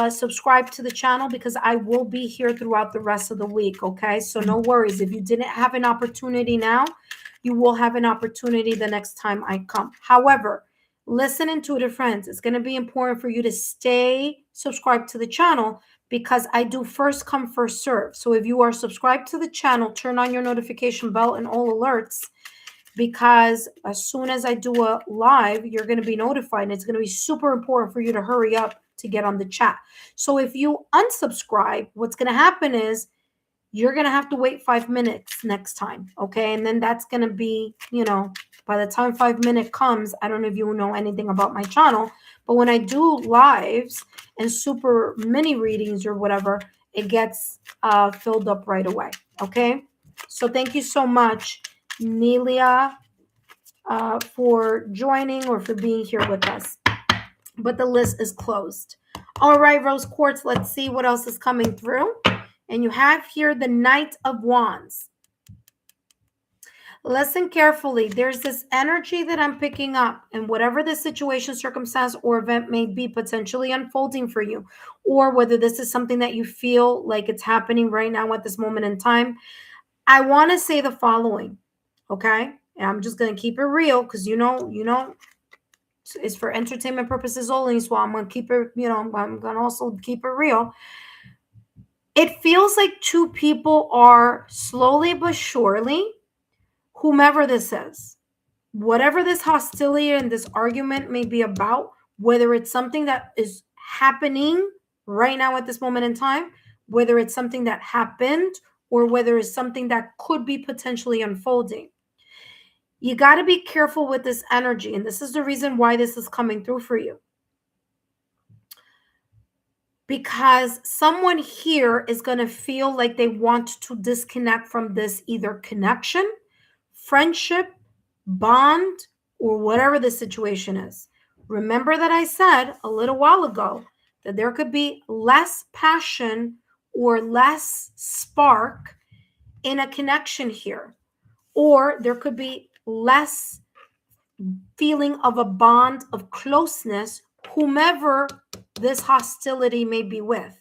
subscribe to the channel because I will be here throughout the rest of the week, okay? So no worries. If you didn't have an opportunity now, you will have an opportunity the next time I come. However, listen, intuitive friends, it's going to be important for you to stay subscribed to the channel because I do first come, first serve. So if you are subscribed to the channel, turn on your notification bell and all alerts, because as soon as I do a live, you're going to be notified, and it's going to be super important for you to hurry up to get on the chat. So if you unsubscribe, what's going to happen is you're going to have to wait 5 minutes next time, okay? And then that's going to be, by the time 5 minutes comes, I don't know if you know anything about my channel, but when I do lives and super mini readings or whatever, it gets filled up right away, okay? So thank you so much, Nelia, for joining or for being here with us. But the list is closed. All right, Rose Quartz, let's see what else is coming through. And you have here the Knight of Wands. Listen carefully. There's this energy that I'm picking up, and whatever the situation, circumstance, or event may be potentially unfolding for you, or whether this is something that you feel like it's happening right now at this moment in time, I want to say the following, okay? And I'm just going to keep it real because, is for entertainment purposes only, so I'm going to keep it, I'm going to also keep it real. It feels like two people are slowly but surely, whomever this is, whatever this hostility and this argument may be about, whether it's something that is happening right now at this moment in time, whether it's something that happened, or whether it's something that could be potentially unfolding. You got to be careful with this energy. And this is the reason why this is coming through for you. Because someone here is going to feel like they want to disconnect from this either connection, friendship, bond, or whatever the situation is. Remember that I said a little while ago that there could be less passion or less spark in a connection here, or there could be less feeling of a bond of closeness, whomever this hostility may be with.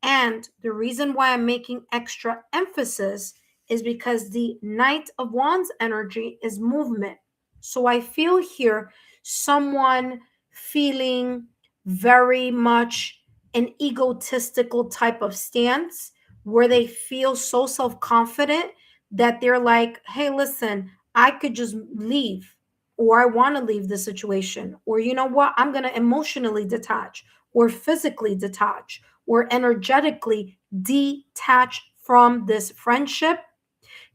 And the reason why I'm making extra emphasis is because the Knight of Wands energy is movement. So I feel here someone feeling very much an egotistical type of stance where they feel so self-confident that they're like, hey, listen, I could just leave, or I want to leave the situation, or you know what, I'm going to emotionally detach or physically detach or energetically detach from this friendship,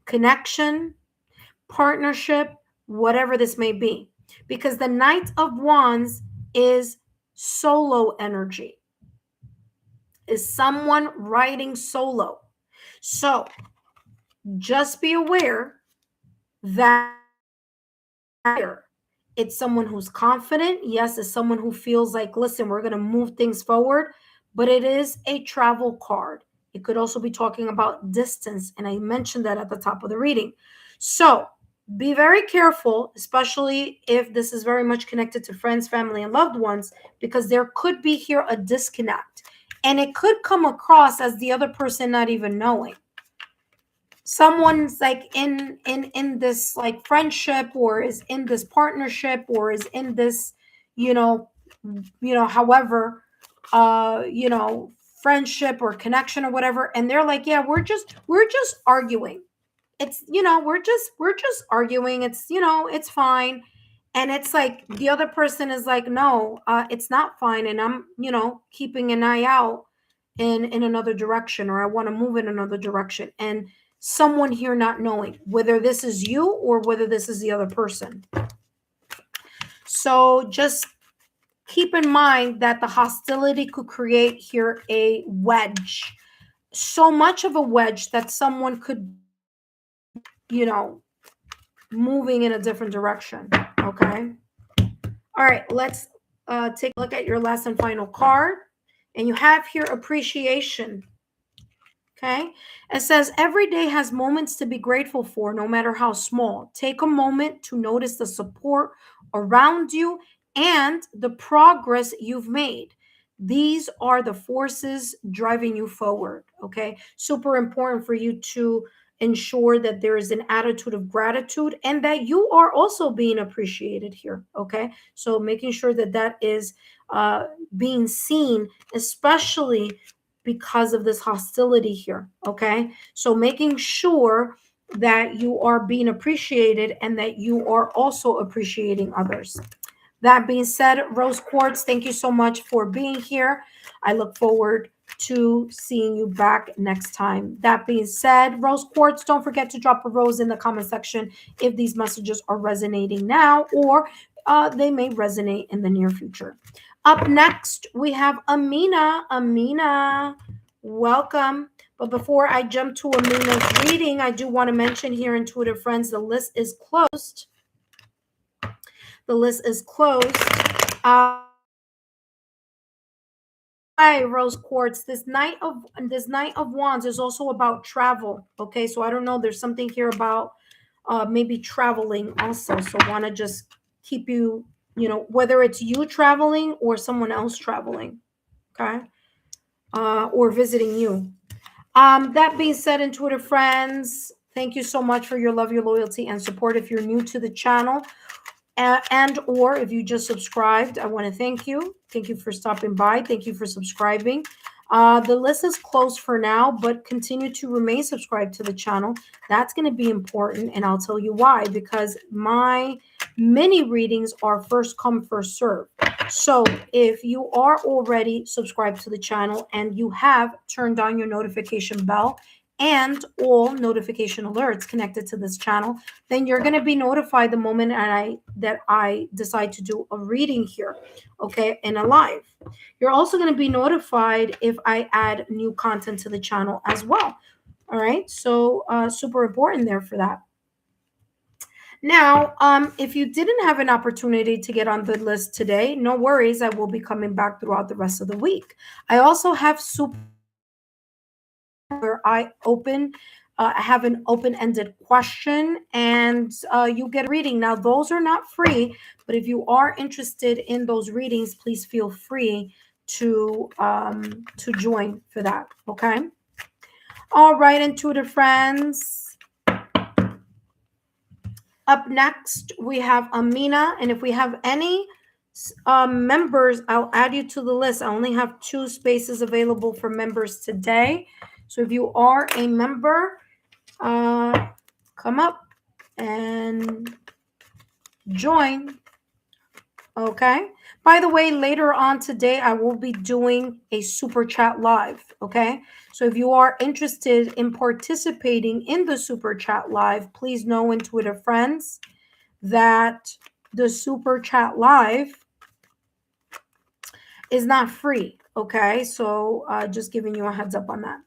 connection, partnership, whatever this may be. Because the Knight of Wands is solo energy, is someone riding solo. So just be aware that it's someone who's confident. Yes, it's someone who feels like, listen, we're going to move things forward, but it is a travel card. It could also be talking about distance, and I mentioned that at the top of the reading. So be very careful, especially if this is very much connected to friends, family, and loved ones, because there could be here a disconnect, and it could come across as the other person not even knowing. Someone's like in this like friendship, or is in this partnership, or is in this however friendship or connection or whatever, and they're like, yeah, we're just arguing. It's we're just arguing. It's it's fine. And it's like the other person is like, no, it's not fine, and I'm keeping an eye out in another direction, or I want to move in another direction. And someone here not knowing whether this is you or whether this is the other person. So just keep in mind that the hostility could create here a wedge, so much of a wedge that someone could, moving in a different direction. Okay. All right. Let's take a look at your last and final card. And you have here appreciation. Okay. It says every day has moments to be grateful for, no matter how small. Take a moment to notice the support around you and the progress you've made. These are the forces driving you forward. Okay. Super important for you to ensure that there is an attitude of gratitude and that you are also being appreciated here. Okay. So making sure that that is being seen, especially because of this hostility here. Okay. So making sure that you are being appreciated and that you are also appreciating others. That being said, Rose Quartz, thank you so much for being here. I look forward to seeing you back next time. That being said, Rose Quartz, don't forget to drop a rose in the comment section if these messages are resonating now, or they may resonate in the near future. Up next, we have Amina. Amina, welcome. But before I jump to Amina's reading, I do want to mention here, intuitive friends, the list is closed. The list is closed. Hi, Rose Quartz. This Knight of Wands is also about travel. Okay, so I don't know. There's something here about maybe traveling also. So want to just keep you, whether it's you traveling or someone else traveling. Okay, or visiting you. That being said, intuitive friends, thank you so much for your love, your loyalty, and support. If you're new to the channel, and or if you just subscribed, I want to thank you. Thank you for stopping by. Thank you for subscribing. The list is closed for now, but continue to remain subscribed to the channel. That's going to be important, and I'll tell you why. Because my mini readings are first come, first serve. So if you are already subscribed to the channel and you have turned on your notification bell and all notification alerts connected to this channel, then you're going to be notified the moment that I decide to do a reading here, okay, in a live. You're also going to be notified if I add new content to the channel as well. All right, so super important there for that. Now, if you didn't have an opportunity to get on the list today, no worries. I will be coming back throughout the rest of the week. I also have super where I have an open-ended question and you get a reading. Now, those are not free, but if you are interested in those readings, please feel free to join for that. Okay. All right, intuitive friends. Up next, we have Amina, and if we have any members, I'll add you to the list. I only have 2 spaces available for members today. So if you are a member, come up and join. Okay. By the way, later on today, I will be doing a super chat live. Okay. So if you are interested in participating in the super chat live, please know, intuitive friends, that the super chat live is not free. Okay. So just giving you a heads up on that.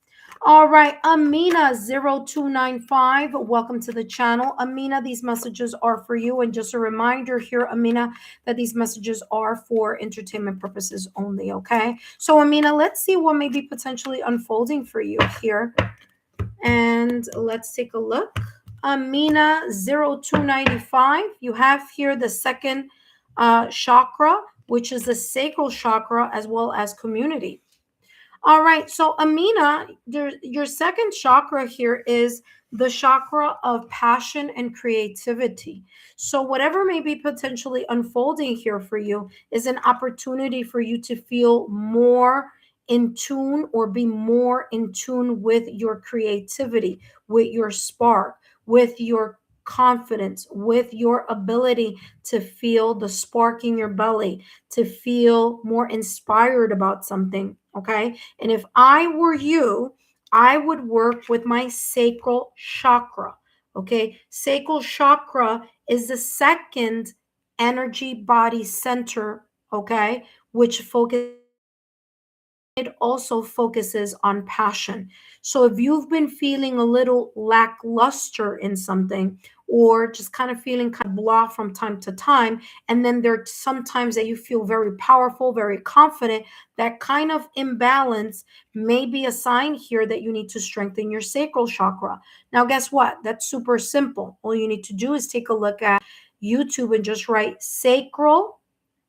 All right, Amina0295, welcome to the channel. Amina, these messages are for you. And just a reminder here, Amina, that these messages are for entertainment purposes only, okay? So, Amina, let's see what may be potentially unfolding for you here. And let's take a look. Amina0295, you have here the second chakra, which is the sacral chakra, as well as community. All right, so Amina, your second chakra here is the chakra of passion and creativity. So whatever may be potentially unfolding here for you is an opportunity for you to feel more in tune or be more in tune with your creativity, with your spark, with your confidence, with your ability to feel the spark in your belly, to feel more inspired about something. Okay. And if I were you, I would work with my sacral chakra. Okay. Sacral chakra is the second energy body center. Okay. Which focuses. It also focuses on passion. So if you've been feeling a little lackluster in something, or just kind of feeling kind of blah from time to time, and then there are sometimes that you feel very powerful, very confident, that kind of imbalance may be a sign here that you need to strengthen your sacral chakra. Now, guess what? That's super simple. All you need to do is take a look at YouTube and just write sacral,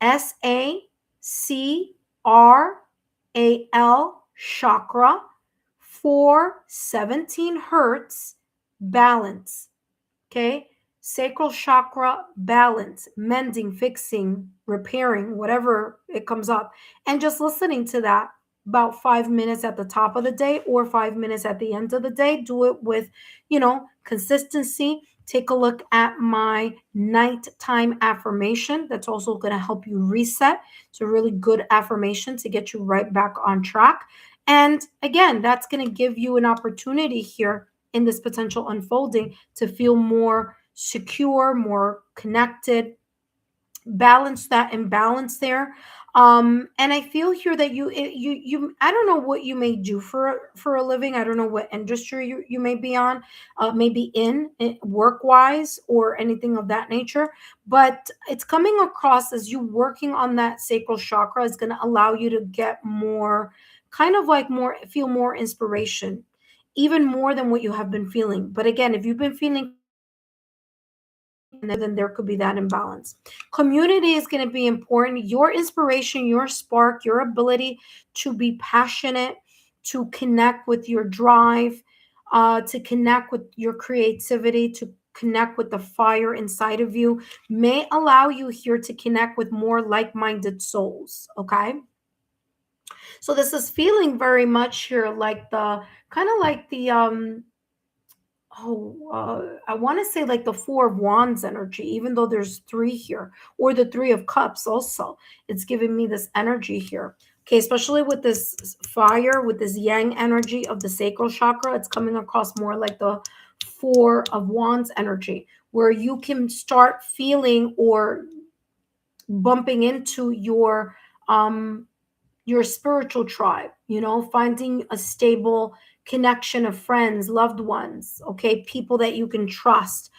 SACRAL chakra for 17 hertz balance. Okay. Sacral chakra balance, mending, fixing, repairing, whatever it comes up. And just listening to that about 5 minutes at the top of the day or 5 minutes at the end of the day. Do it with, consistency. Take a look at my nighttime affirmation. That's also going to help you reset. It's a really good affirmation to get you right back on track. And again, that's going to give you an opportunity here in this potential unfolding to feel more secure, more connected, balance that imbalance there. And I feel here that you I don't know what you may do for a living. I don't know what industry you may be on, maybe in work wise or anything of that nature, but it's coming across as you working on that sacral chakra is going to allow you to get more kind of like more feel more inspiration, even more than what you have been feeling. But again, if you've been feeling, then there could be that imbalance. Community is going to be important. Your inspiration, your spark, your ability to be passionate, to connect with your drive, to connect with your creativity, to connect with the fire inside of you, may allow you here to connect with more like-minded souls. Okay. So this is feeling very much here like the kind of like the I want to say like the Four of Wands energy, even though there's three here, or the Three of Cups also. It's giving me this energy here. Okay, especially with this fire, with this yang energy of the sacral chakra, it's coming across more like the Four of Wands energy, where you can start feeling or bumping into your spiritual tribe, finding a stable connection of friends, loved ones, okay, people that you can trust,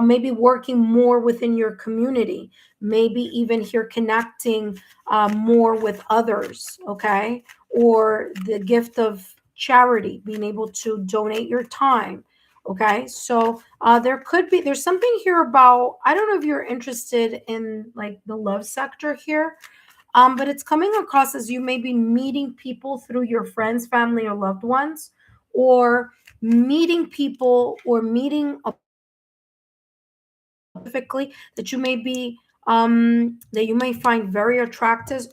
maybe working more within your community, maybe even here connecting more with others, okay, or the gift of charity, being able to donate your time. Okay, so there's something here about, I don't know if you're interested in like the love sector here, but it's coming across as you may be meeting people through your friends, family, or loved ones, or meeting people or meeting specifically that you may be that you may find very attractive,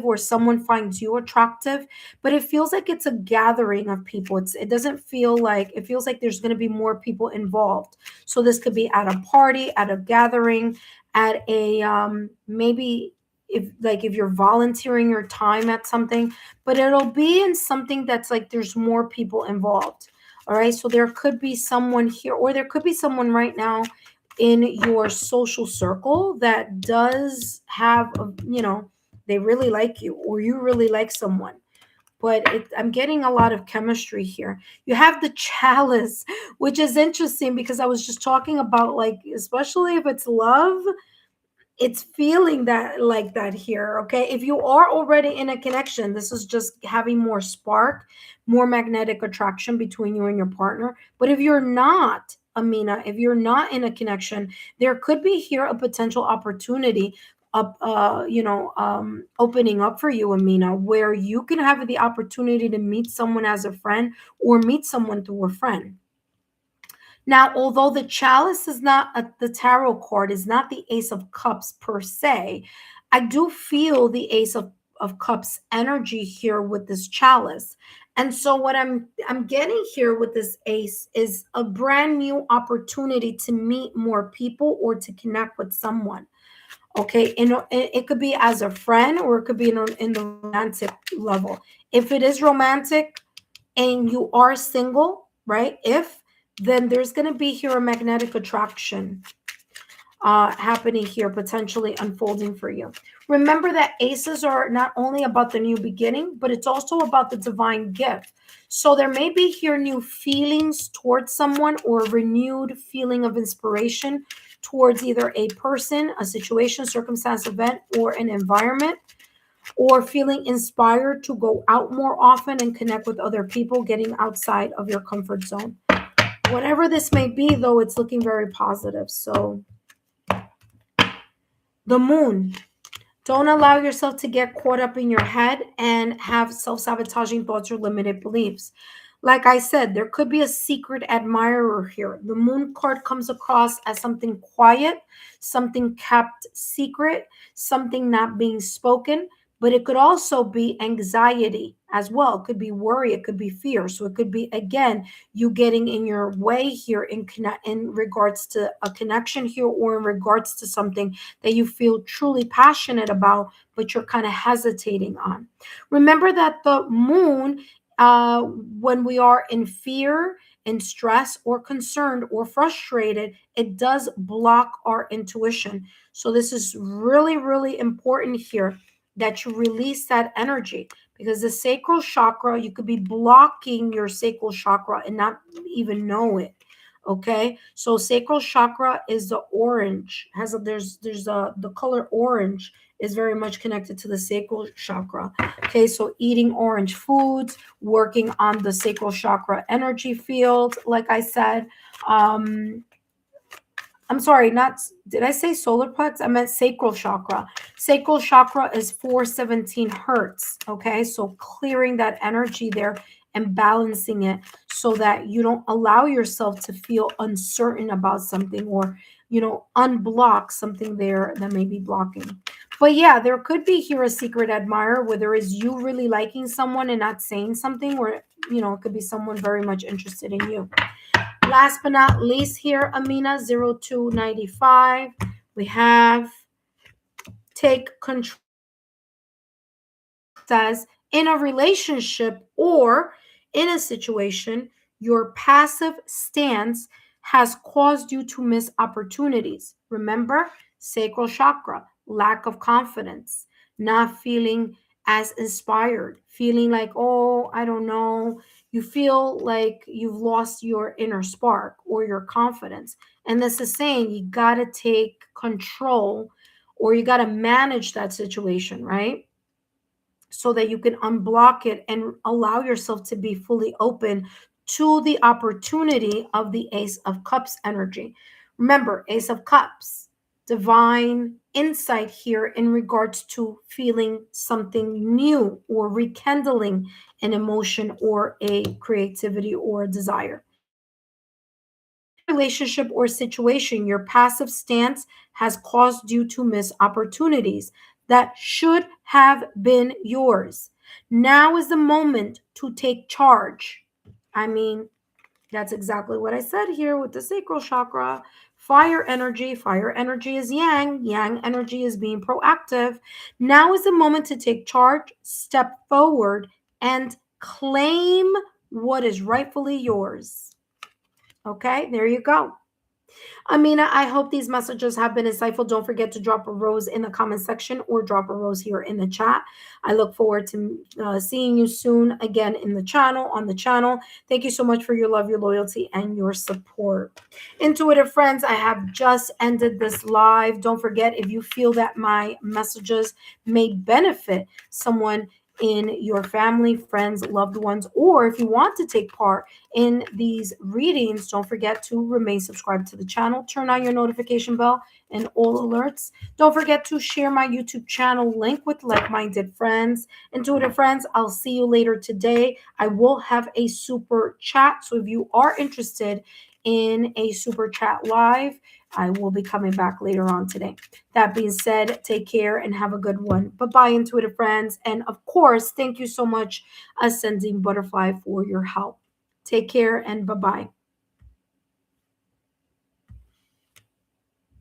or someone finds you attractive, but it feels like it's a gathering of people. It doesn't feel like, it feels like there's going to be more people involved. So this could be at a party, at a gathering, at a maybe, if you're volunteering your time at something, but it'll be in something that's like there's more people involved. All right, so there could be someone here, or there could be someone right now in your social circle that does have they really like you, or you really like someone, but I'm getting a lot of chemistry here. You have the chalice, which is interesting because I was just talking about, like, especially if it's love, it's feeling that like that here. Okay, if you are already in a connection, this is just having more spark, more magnetic attraction between you and your partner. But if you're not, Amina, if you're not in a connection, there could be here a potential opportunity opening up for you, Amina, where you can have the opportunity to meet someone as a friend, or meet someone through a friend. Now, although the chalice is not the tarot card, is not the Ace of Cups per se, I do feel the Ace of Cups energy here with this chalice. And so what I'm getting here with this ace is a brand new opportunity to meet more people or to connect with someone. Okay, and it could be as a friend, or it could be in the romantic level. If it is romantic and you are single, right? Then there's going to be here a magnetic attraction happening here, potentially unfolding for you. Remember that aces are not only about the new beginning, but it's also about the divine gift. So there may be here new feelings towards someone, or a renewed feeling of inspiration towards either a person, a situation, circumstance, event, or an environment, or feeling inspired to go out more often and connect with other people, getting outside of your comfort zone. Whatever this may be, though, it's looking very positive. So the moon. Don't allow yourself to get caught up in your head and have self-sabotaging thoughts or limited beliefs. Like I said, there could be a secret admirer here. The moon card comes across as something quiet, something kept secret, something not being spoken, but it could also be anxiety as well. It could be worry, it could be fear. So it could be, again, you getting in your way here in regards to a connection here, or in regards to something that you feel truly passionate about, but you're kind of hesitating on. Remember that the moon, when we are in fear, in stress, or concerned, or frustrated, it does block our intuition. So this is really, really important here, that you release that energy, because the sacral chakra, you could be blocking your sacral chakra and not even know it. Okay, so sacral chakra is the orange, the color orange is very much connected to the sacral chakra. Okay, so eating orange foods, working on the sacral chakra energy field, like I said. I'm sorry, not, did I say solar plex? I meant sacral chakra. Sacral chakra is 417 hertz. Okay, so clearing that energy there and balancing it so that you don't allow yourself to feel uncertain about something, or unblock something there that may be blocking. But yeah, there could be here a secret admirer, whether it's you really liking someone and not saying something, or it could be someone very much interested in you. Last but not least here, Amina 0295, we have take control. Says in a relationship or in a situation, your passive stance has caused you to miss opportunities. Remember, sacral chakra, lack of confidence, not feeling as inspired, feeling like, oh, I don't know. You feel like you've lost your inner spark or your confidence. And this is saying you got to take control, or you got to manage that situation, right? So that you can unblock it and allow yourself to be fully open to the opportunity of the Ace of Cups energy. Remember, Ace of Cups, divine insight here in regards to feeling something new or rekindling an emotion or a creativity or a desire. Relationship or situation, your passive stance has caused you to miss opportunities that should have been yours. Now is the moment to take charge. I mean, that's exactly what I said here with the sacral chakra. Fire energy is yang, yang energy is being proactive. Now is the moment to take charge, step forward, and claim what is rightfully yours. Okay, there you go. Amina, I hope these messages have been insightful. Don't forget to drop a rose in the comment section or drop a rose here in the chat. I look forward to seeing you soon again in the channel, on the channel. Thank you so much for your love, your loyalty, and your support. Intuitive friends, I have just ended this live. Don't forget, if you feel that my messages may benefit someone in your family, friends, loved ones, or if you want to take part in these readings, don't forget to remain subscribed to the channel, turn on your notification bell and all alerts. Don't forget to share my YouTube channel link with like-minded friends. Intuitive friends, I'll see you later today. I will have a super chat, so if you are interested in a super chat live, I will be coming back later on today. That being said, take care and have a good one. Bye-bye, intuitive friends. And of course, thank you so much, Ascending Butterfly, for your help. Take care and bye-bye.